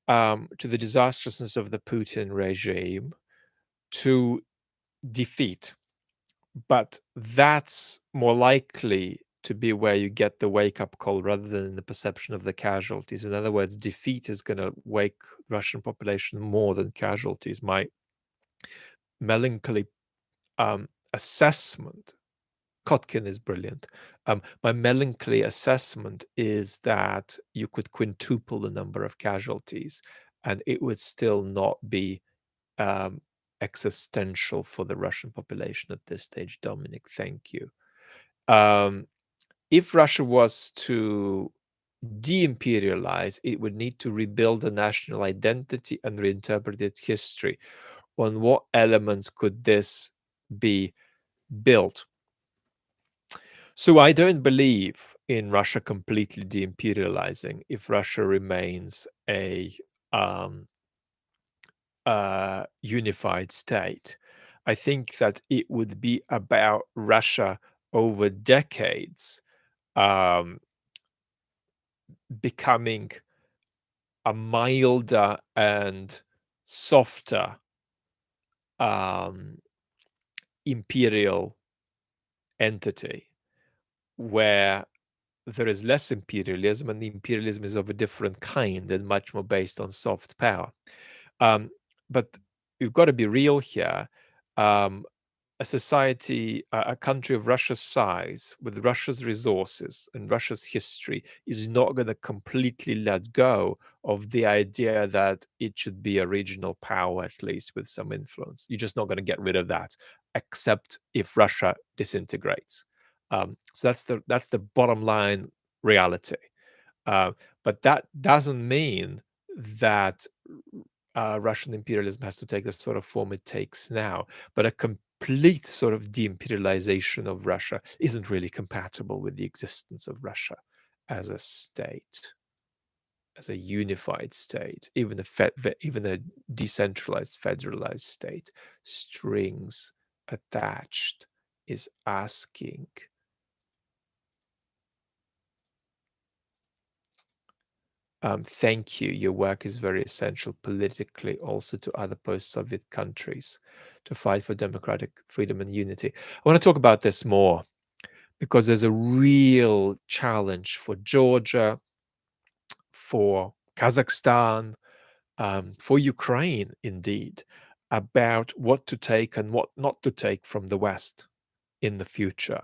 to the disastrousness of the Putin regime, to defeat. But that's more likely to be where you get the wake-up call rather than the perception of the casualties. In other words, defeat is going to wake Russian population more than casualties. My melancholy assessment, Kotkin is brilliant. My melancholy assessment is that you could quintuple the number of casualties and it would still not be um, existential for the Russian population at this stage. Dominic, thank you. Um, if Russia was to de-imperialize, it would need to rebuild a national identity and reinterpret its history. On what elements could this be built? So I don't believe in Russia completely de-imperializing if Russia remains a unified state. I think that it would be about Russia over decades um, becoming a milder and softer um, imperial entity where there is less imperialism and the imperialism is of a different kind and much more based on soft power. Um, but we've got to be real here. Um, a society, a country of Russia's size, with Russia's resources and Russia's history, is not going to completely let go of the idea that it should be a regional power, at least with some influence. You're just not going to get rid of that, except if Russia disintegrates. So that's the bottom line reality. Uh, but that doesn't mean that Russian imperialism has to take the sort of form it takes now. But a complete sort of de-imperialization of Russia isn't really compatible with the existence of Russia as a state, as a unified state, even a decentralized, federalized state. Strings attached is asking. Thank you. Your work is very essential politically, also to other post-Soviet countries, to fight for democratic freedom and unity. I want to talk about this more because there's a real challenge for Georgia, for Kazakhstan, for Ukraine, indeed, about what to take and what not to take from the West in the future.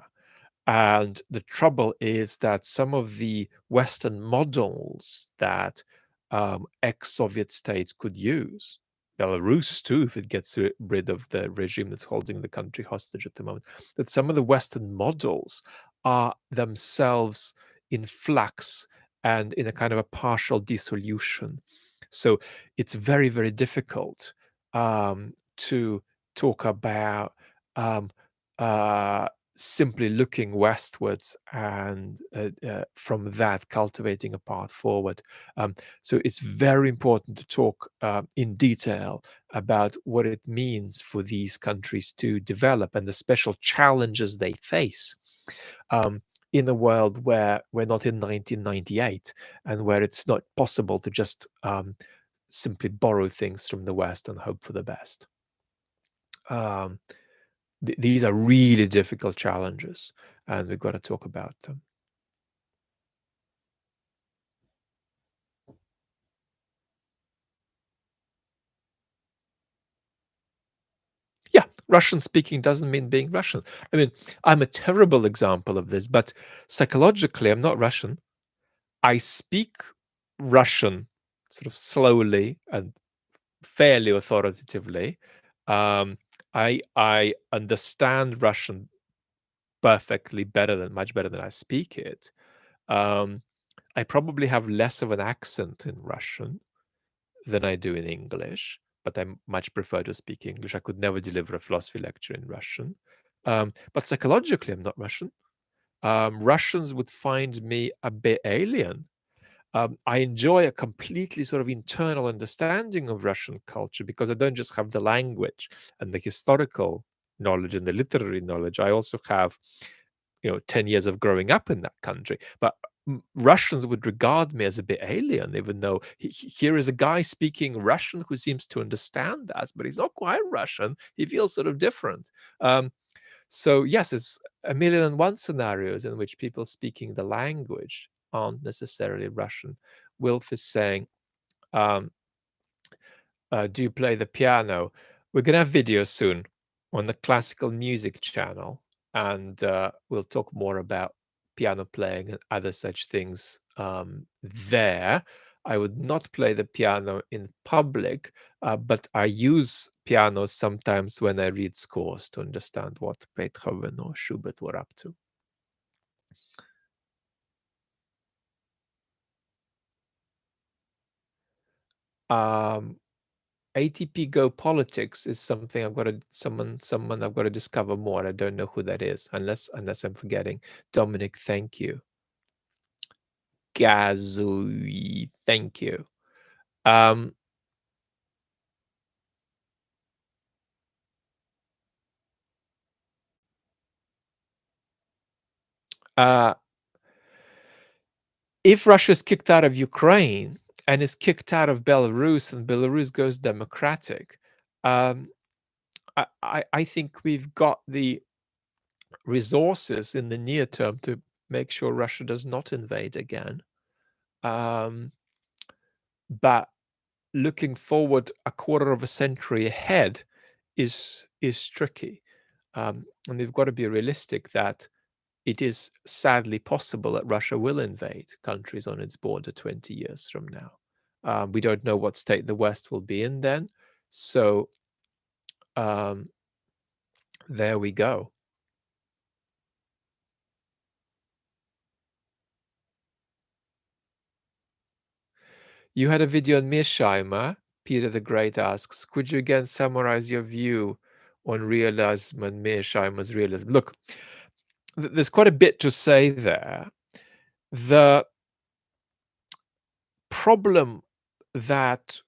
And the trouble is that some of the Western models that ex-Soviet states could use, Belarus too, if it gets rid of the regime that's holding the country hostage at the moment, that some of the Western models are themselves in flux and in a kind of a partial dissolution. So it's very, very difficult to talk about um, uh, simply looking westwards and from that cultivating a path forward. So it's very important to talk in detail about what it means for these countries to develop and the special challenges they face in a world where we're not in 1998 and where it's not possible to just simply borrow things from the West and hope for the best. Um, these are really difficult challenges, and we've got to talk about them. Yeah, Russian speaking doesn't mean being Russian. I mean, I'm a terrible example of this, but psychologically, I'm not Russian. I speak Russian sort of slowly and fairly authoritatively. I understand Russian perfectly much better than I speak it. Um, I probably have less of an accent in Russian than I do in English, but I much prefer to speak English. I could never deliver a philosophy lecture in Russian. But psychologically, I'm not Russian. Russians would find me a bit alien. I enjoy a completely sort of internal understanding of Russian culture because I don't just have the language and the historical knowledge and the literary knowledge. I also have 10 years of growing up in that country. But Russians would regard me as a bit alien, even though here is a guy speaking Russian who seems to understand that, but he's not quite Russian. He feels sort of different. So, yes, it's a million and one scenarios in which people speaking the language aren't necessarily Russian. Wilf is saying, um, do you play the piano? We're going to have videos soon on the classical music channel, and we'll talk more about piano playing and other such things there. I would not play the piano in public, but I use piano sometimes when I read scores to understand what Beethoven or Schubert were up to. Um, ATP Go politics is something I've got to someone I've got to discover more. I don't know who that is unless I'm forgetting. Dominic, thank you. Gazui, thank you. Um, uh, if Russia's kicked out of Ukraine and is kicked out of Belarus and Belarus goes democratic, um, I think we've got the resources in the near term to make sure Russia does not invade again. Um, but looking forward a quarter of a century ahead is tricky. And we've got to be realistic that it is sadly possible that Russia will invade countries on its border 20 years from now. We don't know what state the West will be in then. So um, there we go. You had a video on Mearsheimer. Peter the Great asks, could you again summarize your view on realism and Mearsheimer's realism? Look, there's quite a bit to say there. The problem that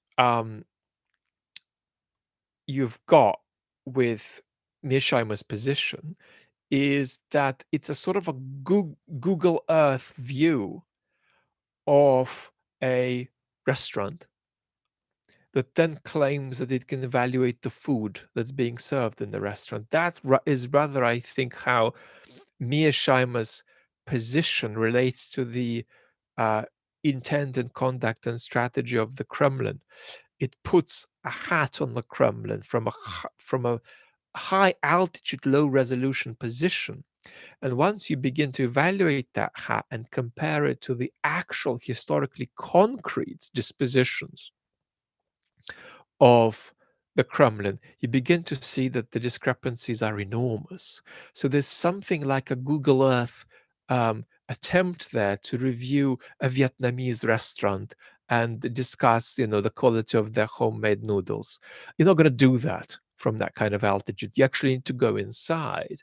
you've got with Mearsheimer's position is that it's a sort of a Google Earth view of a restaurant that then claims that it can evaluate the food that's being served in the restaurant. That is rather, I think, how Mearsheimer's position relates to the uh, intent and conduct and strategy of the Kremlin. It puts a hat on the Kremlin from a high altitude, low resolution position. And once you begin to evaluate that hat and compare it to the actual historically concrete dispositions of the Kremlin, you begin to see that the discrepancies are enormous. So there's something like a Google Earth attempt there to review a Vietnamese restaurant and discuss, the quality of their homemade noodles. You're not going to do that from that kind of altitude. You actually need to go inside.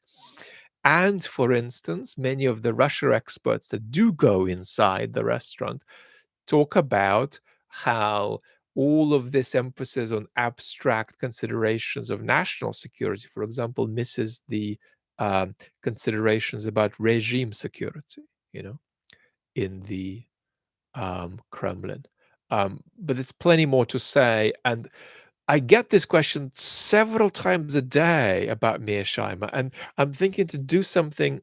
And for instance, many of the Russia experts that do go inside the restaurant talk about how all of this emphasis on abstract considerations of national security, for example, misses the considerations about regime security, in the Kremlin. But there's plenty more to say. And I get this question several times a day about Mearsheimer, and I'm thinking to do something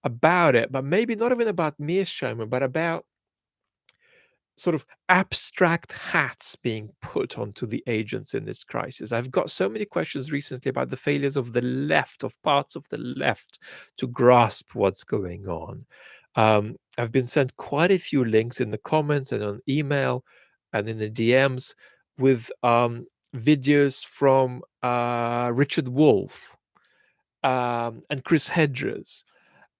about it, but maybe not even about Mearsheimer, but about sort of abstract hats being put onto the agents in this crisis. I've got so many questions recently about the failures of the left, of parts of the left, to grasp what's going on. I've been sent quite a few links in the comments and on email and in the DMs with videos from Richard Wolff and Chris Hedges,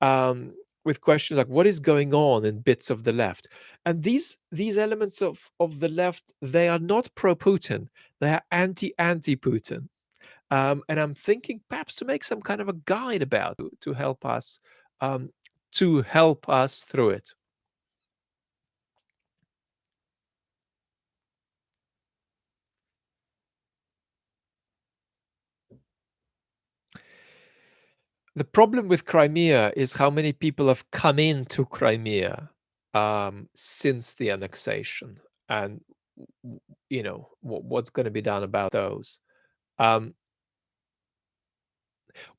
um, with questions like what is going on in bits of the left. And these elements of the left, they are not pro-Putin, they are anti-Putin. And I'm thinking perhaps to make some kind of a guide about to help us through it. The problem with Crimea is how many people have come into Crimea since the annexation, and what's going to be done about those. Um,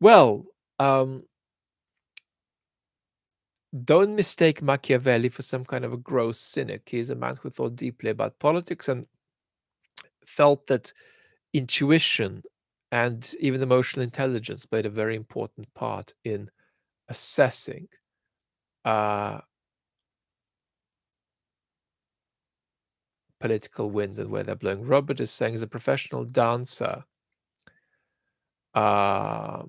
well, don't mistake Machiavelli for some kind of a gross cynic. He's a man who thought deeply about politics and felt that intuition and even emotional intelligence played a very important part in assessing uh, political winds and where they're blowing. Robert is saying, as a professional dancer, uh,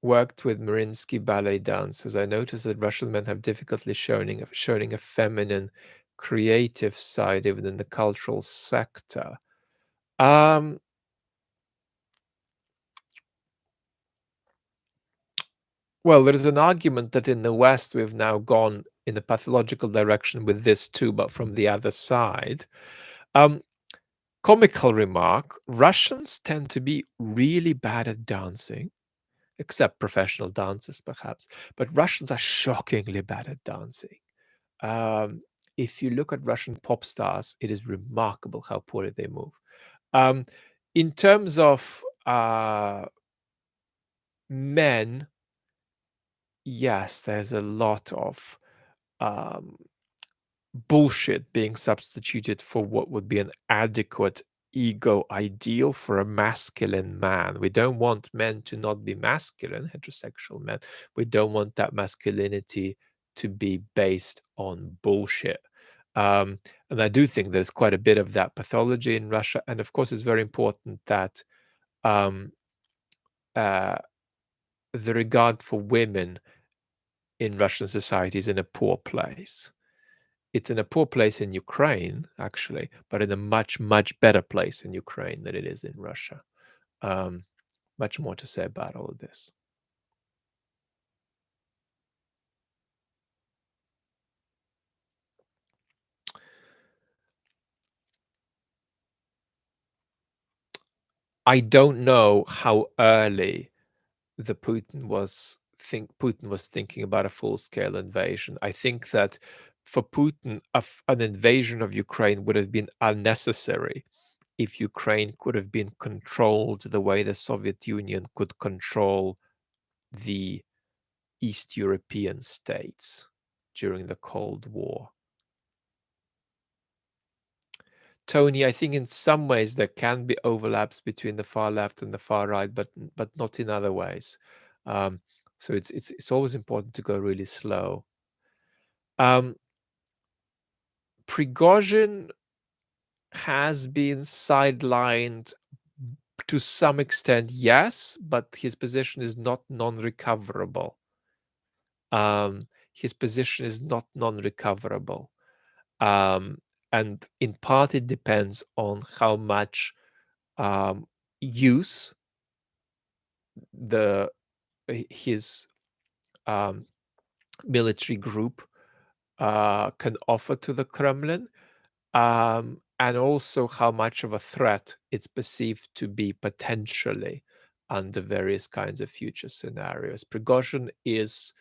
worked with Mariinsky ballet dancers, I noticed that Russian men have difficulty showing a feminine, creative side even in the cultural sector. Um, well, there is an argument that in the West we've now gone in a pathological direction with this too, but from the other side. Comical remark: Russians tend to be really bad at dancing, except professional dancers, perhaps. But Russians are shockingly bad at dancing. Um, if you look at Russian pop stars, it is remarkable how poorly they move. In terms of men, yes, there's a lot of bullshit being substituted for what would be an adequate ego ideal for a masculine man. We don't want men to not be masculine, heterosexual men. We don't want that masculinity to be based on bullshit. And I do think there's quite a bit of that pathology in Russia. And of course, it's very important that um, uh, the regard for women in Russian society is in a poor place. It's in a poor place in Ukraine, actually, but in a much, much better place in Ukraine than it is in Russia. Um, much more to say about all of this. I don't know how early Putin was thinking about a full-scale invasion. I think that for Putin, an invasion of Ukraine would have been unnecessary if Ukraine could have been controlled the way the Soviet Union could control the East European states during the Cold War. Tony, I think in some ways there can be overlaps between the far left and the far right, but not in other ways. Um, so it's always important to go really slow. Prigozhin has been sidelined to some extent, yes, but his position is not non-recoverable. His position is not non-recoverable. And in part, it depends on how much use his military group can offer to the Kremlin, and also how much of a threat it's perceived to be potentially under various kinds of future scenarios. Prigozhin is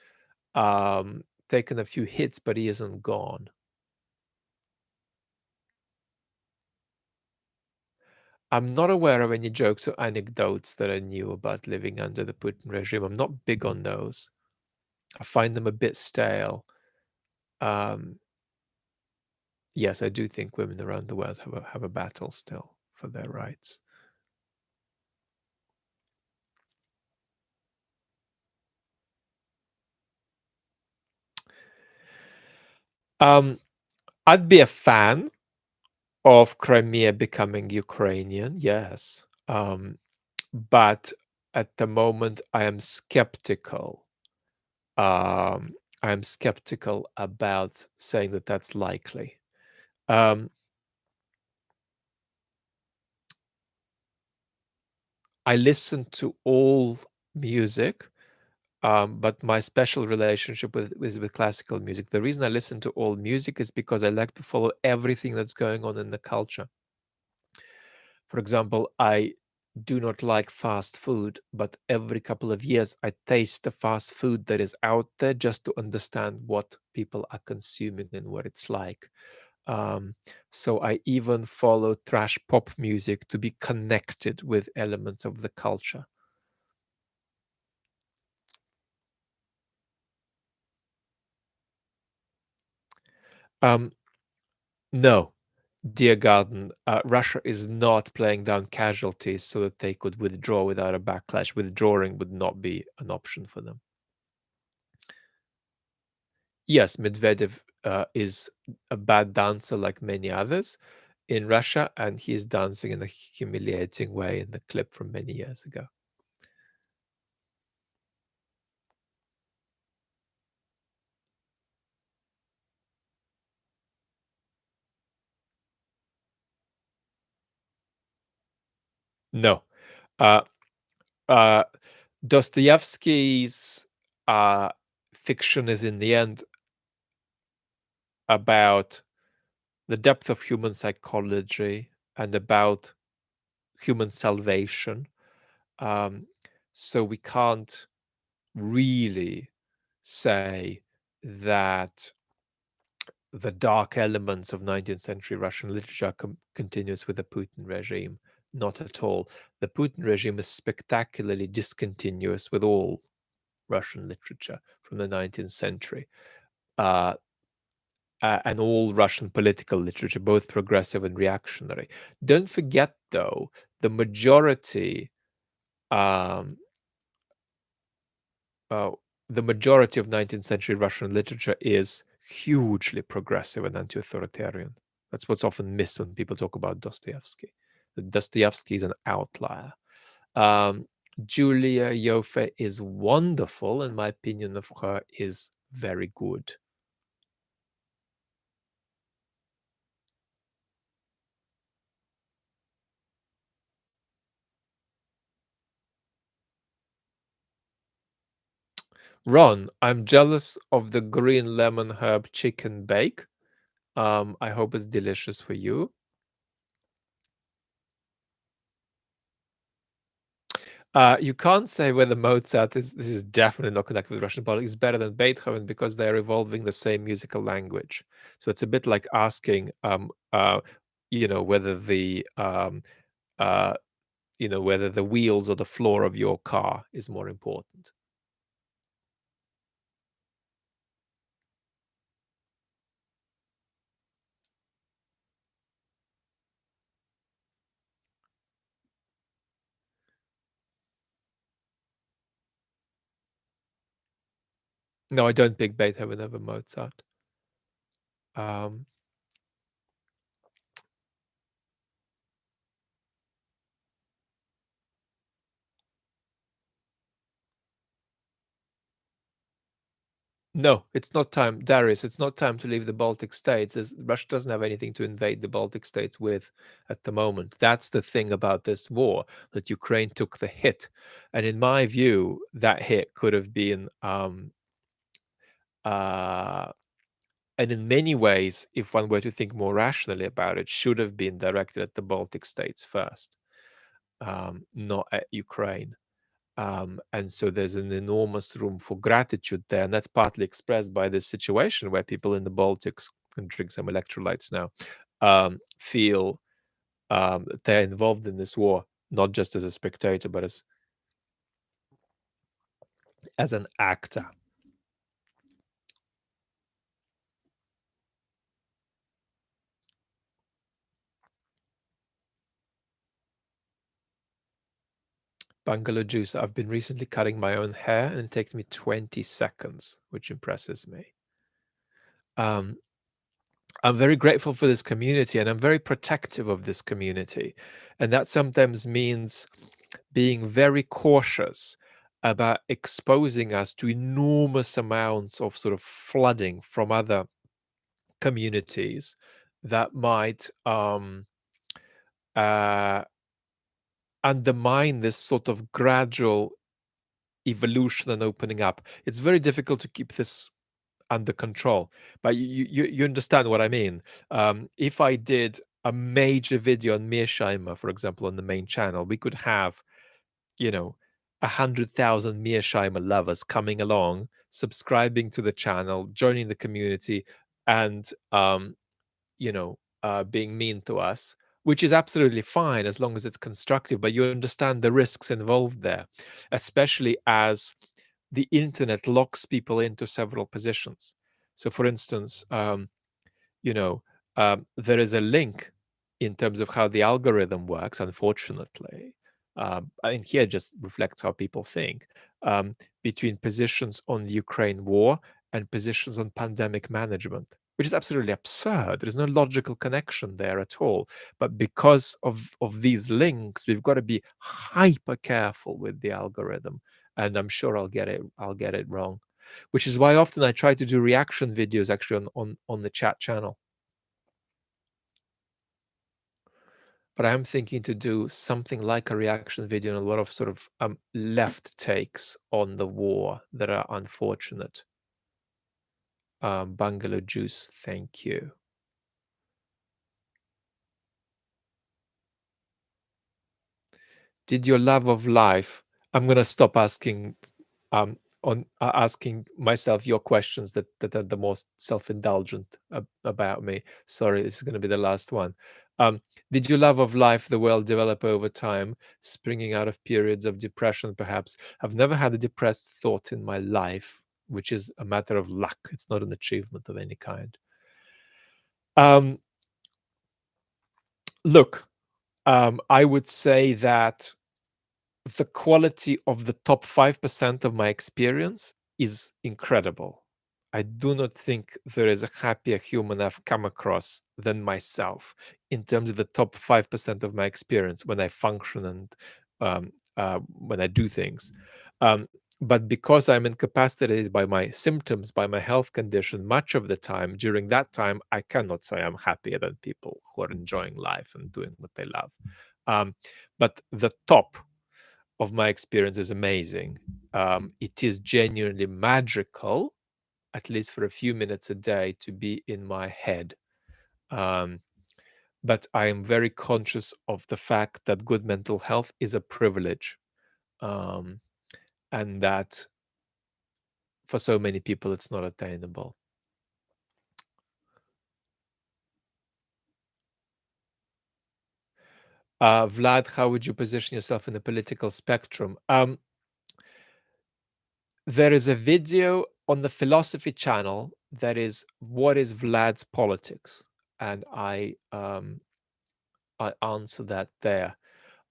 taken a few hits, but he isn't gone. I'm not aware of any jokes or anecdotes that are new about living under the Putin regime. I'm not big on those. I find them a bit stale. Um, yes, I do think women around the world have a battle still for their rights. I'd be a fan of Crimea becoming Ukrainian, yes. But at the moment, I am skeptical. I'm skeptical about saying that that's likely. Um, I listen to all music, but my special relationship is with classical music. The reason I listen to all music is because I like to follow everything that's going on in the culture. For example, I do not like fast food, but every couple of years I taste the fast food that is out there just to understand what people are consuming and what it's like. Um, so I even follow trash pop music to be connected with elements of the culture. Um, no, dear Garden, Russia is not playing down casualties so that they could withdraw without a backlash. Withdrawing would not be an option for them. Yes, Medvedev is a bad dancer like many others in Russia, and he is dancing in a humiliating way in the clip from many years ago. No. Uh, uh, Dostoevsky's fiction is in the end about the depth of human psychology and about human salvation. Um, so we can't really say that the dark elements of 19th century Russian literature continues with the Putin regime. Not at all. The Putin regime is spectacularly discontinuous with all Russian literature from the 19th century. Uh, and all Russian political literature, both progressive and reactionary. Don't forget, though, the majority, um, uh, the majority of 19th century Russian literature is hugely progressive and anti-authoritarian. That's what's often missed when people talk about Dostoevsky. That Dostoevsky is an outlier. Um, Julia Joffe is wonderful, and my opinion of her is very good. Ron, I'm jealous of the green lemon herb chicken bake. I hope it's delicious for you. You can't say whether Mozart is this is definitely not connected with Russian politics, is better than Beethoven because they're evolving the same musical language. So it's a bit like asking, whether uh, whether the wheels or the floor of your car is more important. No, I don't pick Beethoven over Mozart. Um, No, it's not time, Darius. It's not time to leave the Baltic states. Russia doesn't have anything to invade the Baltic states with at the moment. That's the thing about this war, that Ukraine took the hit, and in my view, that hit could have been, uh, and in many ways, if one were to think more rationally about it, should have been directed at the Baltic states first, not at Ukraine. And so there's an enormous room for gratitude there. And that's partly expressed by this situation where people in the Baltics can drink some electrolytes now, feel that they're involved in this war, not just as a spectator, but as an actor. Bungalow juice. I've been recently cutting my own hair and it takes me 20 seconds, which impresses me. Um, I'm very grateful for this community and I'm very protective of this community. And that sometimes means being very cautious about exposing us to enormous amounts of sort of flooding from other communities that might uh, undermine this sort of gradual evolution and opening up. It's very difficult to keep this under control, but you understand what I mean. If I did a major video on Mearsheimer, for example, on the main channel, we could have, you know, 100,000 Mearsheimer lovers coming along, subscribing to the channel, joining the community, and being mean to us, which is absolutely fine as long as it's constructive. But you understand the risks involved there, especially as the internet locks people into several positions. So, for instance, you know, there is a link in terms of how the algorithm works, unfortunately. I think here just reflects how people think, between positions on the Ukraine war and positions on pandemic management, which is absolutely absurd. There's no logical connection there at all. But because of these links, we've got to be hyper careful with the algorithm. And I'm sure I'll get it wrong. Which is why often I try to do reaction videos actually on the chat channel. But I'm thinking to do something like a reaction video and a lot of sort of left takes on the war that are unfortunate. Bungalow juice, thank you. Did your love of life? I'm gonna stop asking on asking myself your questions that are the most self-indulgent about me. Sorry, this is going to be the last one. Did your love of life, the world, develop over time, springing out of periods of depression, perhaps? I've never had a depressed thought in my life, which is a matter of luck. It's not an achievement of any kind. Um, Look, I would say that the quality of the top 5% of my experience is incredible. I do not think there is a happier human I've come across than myself in terms of the top 5% of my experience when I function and when I do things. Um, but because I'm incapacitated by my symptoms, by my health condition, much of the time, during that time, I cannot say I'm happier than people who are enjoying life and doing what they love. But the top of my experience is amazing. It is genuinely magical, at least for a few minutes a day, to be in my head. Um, but I am very conscious of the fact that good mental health is a privilege, um, and that for so many people it's not attainable. Vlad, how would you position yourself in the political spectrum? There is a video on the philosophy channel that is what is Vlad's politics, and I answer that there.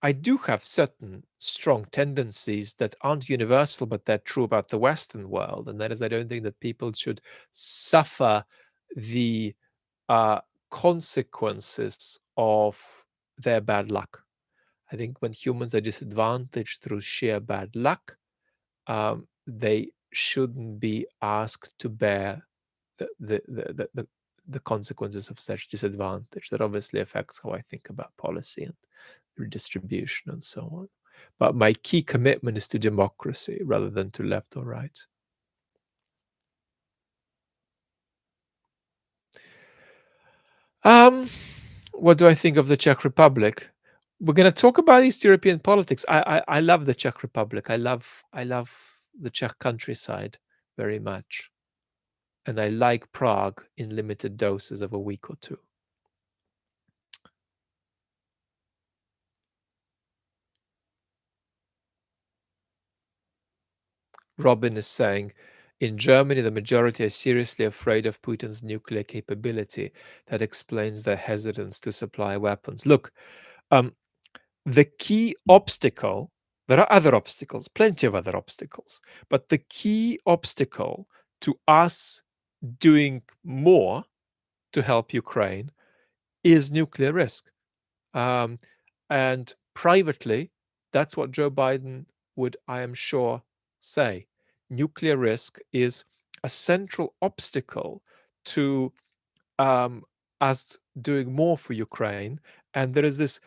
I do have certain strong tendencies that aren't universal, but they're true about the Western world, and that is, I don't think that people should suffer the uh, consequences of their bad luck. I think when humans are disadvantaged through sheer bad luck, they shouldn't be asked to bear the the the the the the consequences of such disadvantage. That obviously affects how I think about policy and redistribution and so on. But my key commitment is to democracy rather than to left or right. Um, what do I think of the Czech Republic? We're going to talk about East European politics. I love the Czech Republic. I love the Czech countryside very much, and I like Prague in limited doses of a week or two. Robin is saying, in Germany, the majority are seriously afraid of Putin's nuclear capability. That explains their hesitance to supply weapons. Look, um, the key obstacle, there are other obstacles, plenty of other obstacles, but the key obstacle to us doing more to help Ukraine is nuclear risk. Um, and privately, that's what Joe Biden would, I am sure, say. Nuclear risk is a central obstacle to um, us doing more for Ukraine. And there is this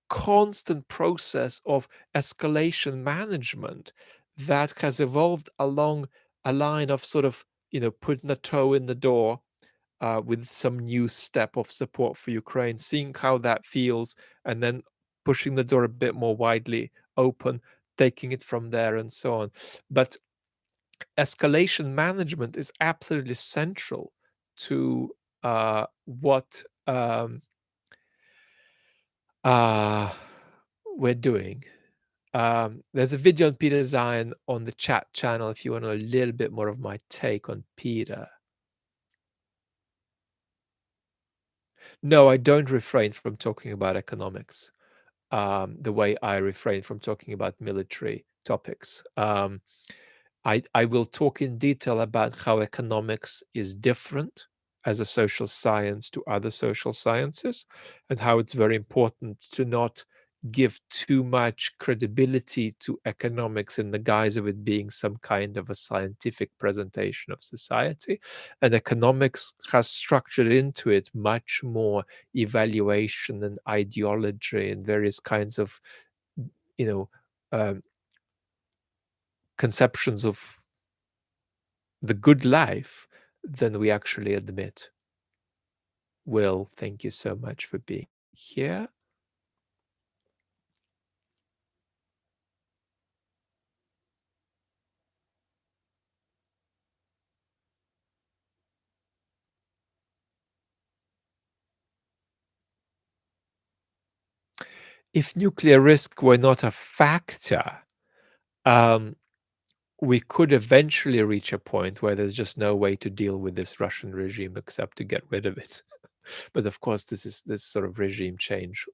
constant process of escalation management that has evolved along a line of sort of, putting a toe in the door with some new step of support for Ukraine, seeing how that feels, and then pushing the door a bit more widely open, taking it from there, and so on. But escalation management is absolutely central to what uh, we're doing. There's a video on Peter Zion on the chat channel if you want to know a little bit more of my take on Peter. No, I don't refrain from talking about economics the way I refrain from talking about military topics. I will talk in detail about how economics is different as a social science to other social sciences, and how it's very important to not give too much credibility to economics in the guise of it being some kind of a scientific presentation of society. And economics has structured into it much more evaluation and ideology and various kinds of, you know, um, conceptions of the good life than we actually admit. Will, thank you so much for being here. If nuclear risk were not a factor, um, we could eventually reach a point where there's just no way to deal with this Russian regime except to get rid of it. But of course, this sort of regime change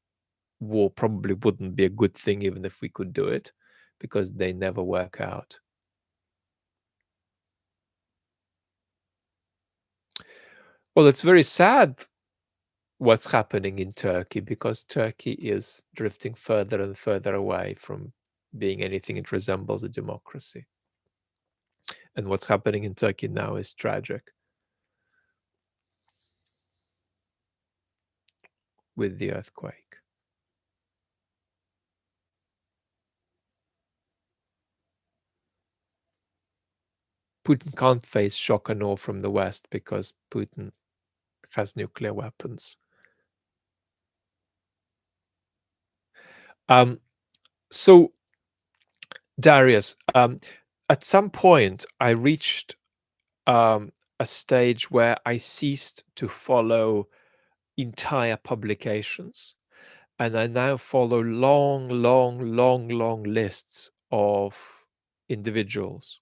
war probably wouldn't be a good thing even if we could do it, because they never work out. Well, it's very sad what's happening in Turkey, because Turkey is drifting further and further away from being anything it resembles a democracy. And what's happening in Turkey now is tragic with the earthquake. Putin can't face shock and awe from the West because Putin has nuclear weapons. Um, so, Darius, at some point, I reached a stage where I ceased to follow entire publications, and I now follow long, long, long, long lists of individuals.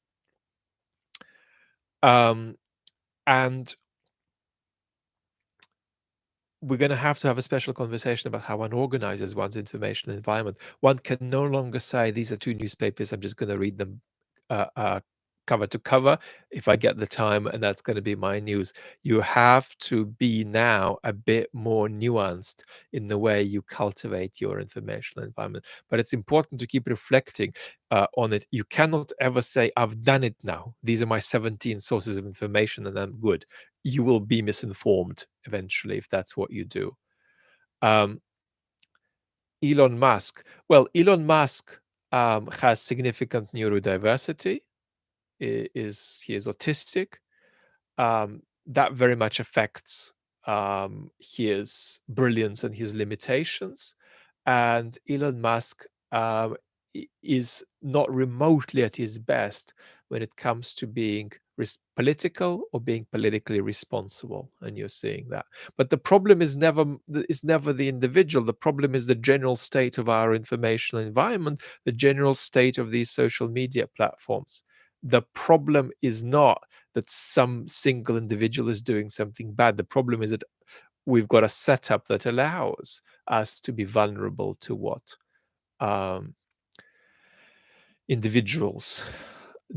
And we're going to have a special conversation about how one organizes one's information environment. One can no longer say, these are two newspapers, I'm just going to read them cover to cover if I get the time, and that's going to be my news. You have to be now a bit more nuanced in the way you cultivate your informational environment. But it's important to keep reflecting on it. You cannot ever say, I've done it now. These are my 17 sources of information and I'm good. You will be misinformed eventually if that's what you do. Um, Elon Musk. Well, Elon Musk has significant neurodiversity. He is autistic. That very much affects his brilliance and his limitations. And Elon Musk is not remotely at his best when it comes to being political or being politically responsible, and you're seeing that. But the problem is never the individual. The problem is the general state of our informational environment, the general state of these social media platforms. The problem is not that some single individual is doing something bad. The problem is that we've got a setup that allows us to be vulnerable to what um, individuals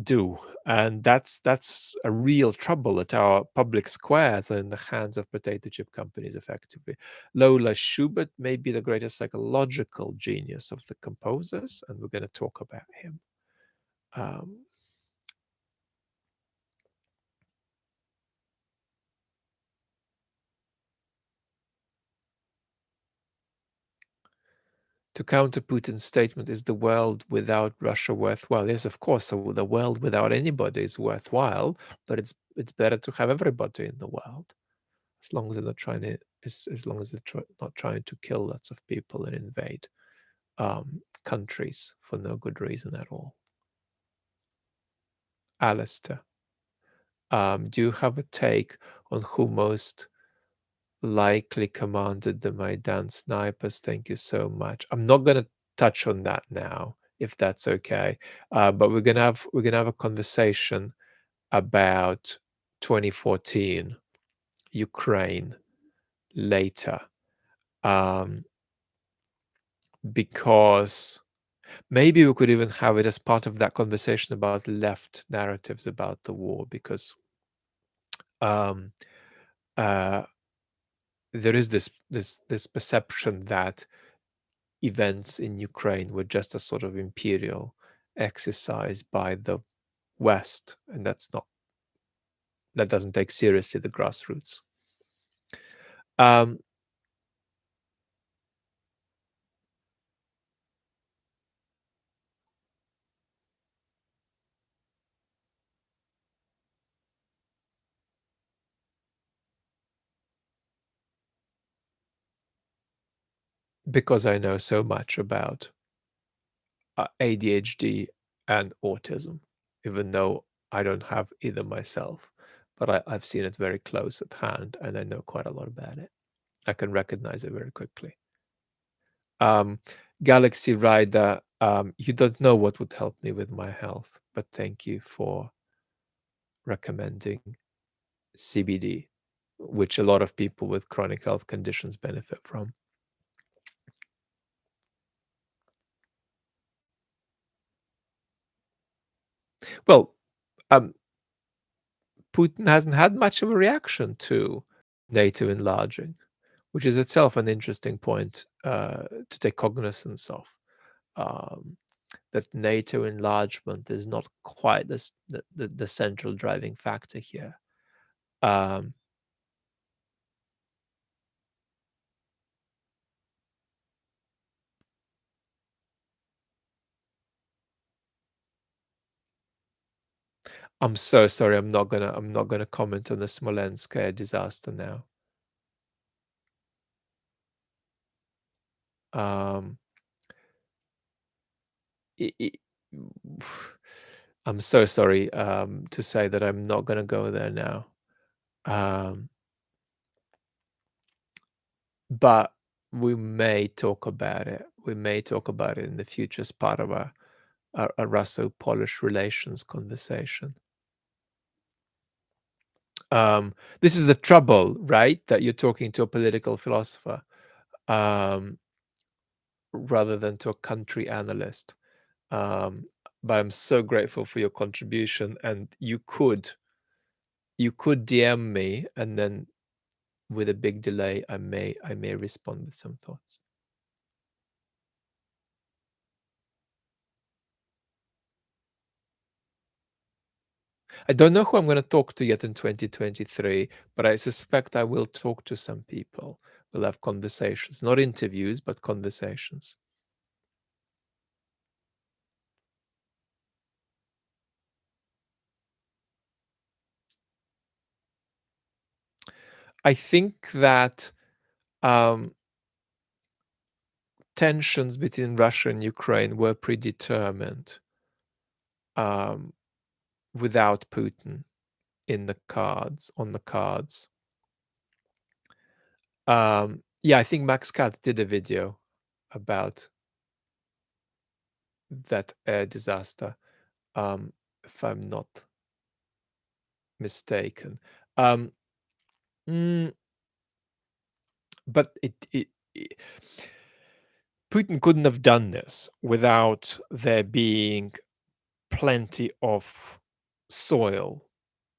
do. And that's a real trouble, that our public squares are in the hands of potato chip companies effectively. Lola Schubert may be the greatest psychological genius of the composers, and we're going to talk about him. Um, to counter Putin's statement, is the world without Russia worthwhile? Yes, of course, the world without anybody is worthwhile, but it's better to have everybody in the world, as long as they're not trying to, as long as they're not trying to kill lots of people and invade countries for no good reason at all. Alistair, do you have a take on who most likely commanded the Maidan snipers? Thank you so much. I'm not going to touch on that now, if that's okay. But we're gonna have a conversation about 2014 Ukraine later, because maybe we could even have it as part of that conversation about left narratives about the war, because um, uh, there is this perception that events in Ukraine were just a sort of imperial exercise by the West, and that doesn't take seriously the grassroots. Um, because I know so much about ADHD and autism, even though I don't have either myself, but I've seen it very close at hand, and I know quite a lot about it. I can recognize it very quickly. Galaxy Rider, you don't know what would help me with my health, but thank you for recommending CBD. which a lot of people with chronic health conditions benefit from. Well, um, Putin hasn't had much of a reaction to NATO enlarging, which is itself an interesting point to take cognizance of. Um, that NATO enlargement is not quite the central driving factor here. Um, I'm so sorry. I'm not gonna comment on the Smolensk disaster now. Um, i i I'm so sorry to say that I'm not gonna go there now. Um, but we may talk about it. We may talk about it in the future as part of a Russo-Polish relations conversation. This is the trouble, right? That you're talking to a political philosopher um, rather than to a country analyst. Um, but I'm so grateful for your contribution, and you could DM me, and then with a big delay, I may respond with some thoughts. I don't know who I'm going to talk to yet in 2023, but I suspect I will talk to some people. We'll have conversations, not interviews, but conversations. I think that um, tensions between Russia and Ukraine were predetermined um, without Putin on the cards. Yeah, I think Max Katz did a video about that air disaster, if I'm not mistaken. Um, mm, but Putin couldn't have done this without there being plenty of soil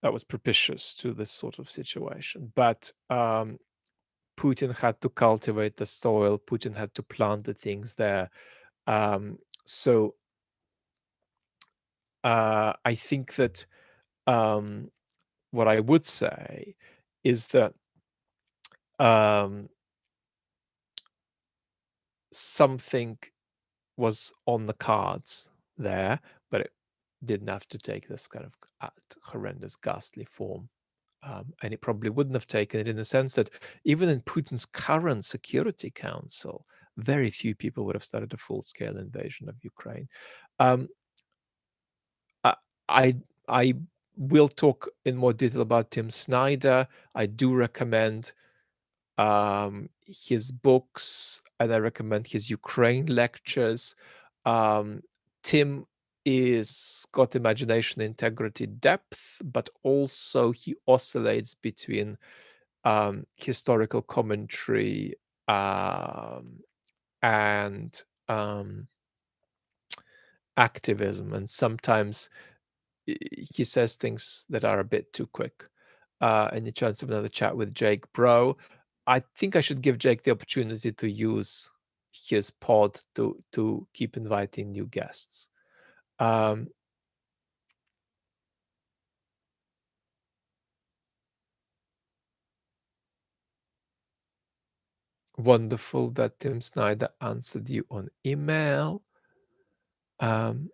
that was propitious to this sort of situation. But Putin had to cultivate the soil. Putin had to plant the things there. So I think that um, what I would say is that um, something was on the cards there, but it didn't have to take this kind of horrendous, ghastly form. And it probably wouldn't have taken it in the sense that even in Putin's current Security Council, very few people would have started a full-scale invasion of Ukraine. Um, I, I I will talk in more detail about Tim Snyder. I do recommend his books, and I recommend his Ukraine lectures. Um, Tim is got imagination, integrity, depth, but also he oscillates between historical commentary um, and activism, and sometimes he says things that are a bit too quick. And the chance of another chat with Jake Bro. I think I should give Jake the opportunity to use his pod to keep inviting new guests. Um, Wonderful that Tim Snyder answered you on email. Um,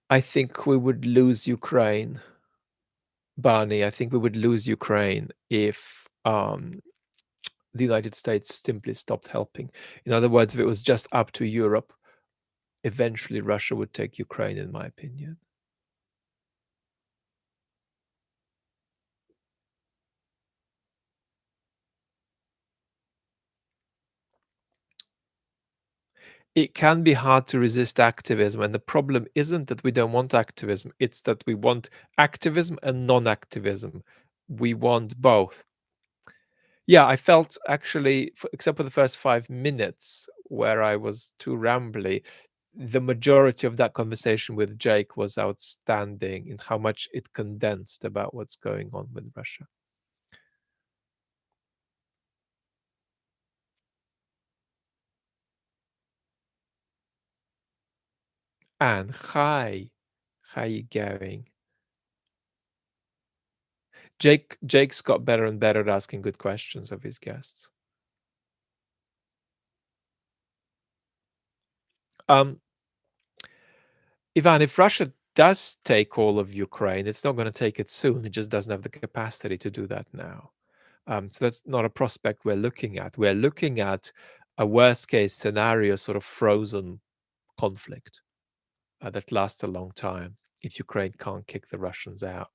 I think we would lose Ukraine, Barney. I think we would lose Ukraine if the United States simply stopped helping. In other words, if it was just up to Europe, eventually Russia would take Ukraine, in my opinion. It can be hard to resist activism, and the problem isn't that we don't want activism, it's that we want activism and non-activism. We want both. Yeah, I felt actually, except for the first 5 minutes where I was too rambly, the majority of that conversation with Jake was outstanding in how much it condensed about what's going on with Russia. And hi, how you going? Jake's got better and better at asking good questions of his guests. Um, Ivan, if Russia does take all of Ukraine, it's not going to take it soon. It just doesn't have the capacity to do that now. So that's not a prospect we're looking at. We're looking at a worst case scenario, sort of frozen conflict that lasts a long time if Ukraine can't kick the Russians out.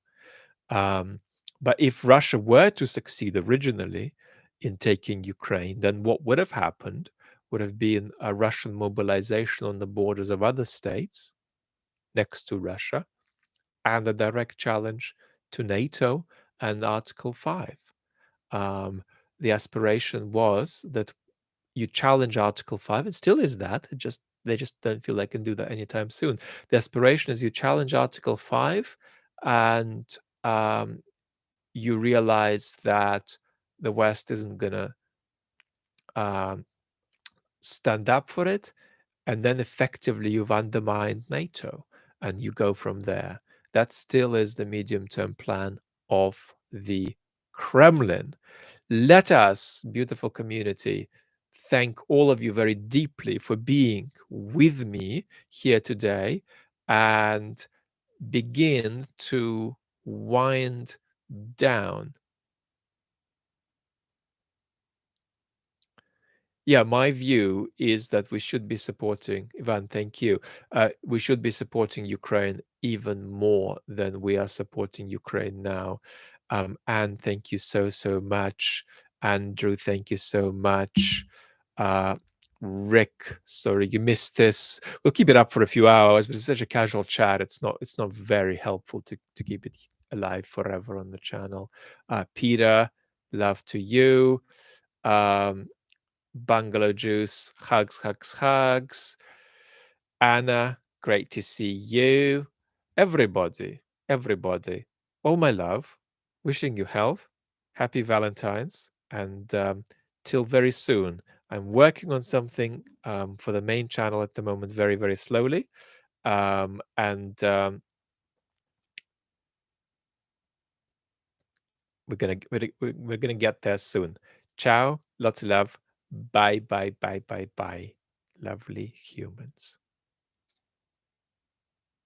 Um, but if Russia were to succeed originally in taking Ukraine, then what would have happened would have been a Russian mobilization on the borders of other states next to Russia and a direct challenge to NATO and Article 5. Um, the aspiration was that you challenge Article 5. It still is that. They just don't feel they can do that anytime soon. The aspiration is you challenge Article 5 and um, you realize that the West isn't going to um, stand up for it, and then effectively you've undermined NATO and you go from there. That still is the medium term plan of the Kremlin. Let us, beautiful community, thank all of you very deeply for being with me here today and begin to wind down. Yeah, my view is that we should be supporting, Ivan, thank you. We should be supporting Ukraine even more than we are supporting Ukraine now. And thank you so, so much. Andrew, thank you so much. Uh, Rick, sorry you missed this. We'll keep it up for a few hours, but it's such a casual chat. It's not very helpful to keep it alive forever on the channel. Peter, love to you. Um, Bungalow Juice, hugs, hugs, hugs. Anna, great to see you. Everybody, all my love. Wishing you health, happy Valentine's, and till very soon. I'm working on something for the main channel at the moment, very, very slowly. And we're gonna get there soon. Ciao, lots of love. Bye, bye, bye, bye, bye. Lovely humans.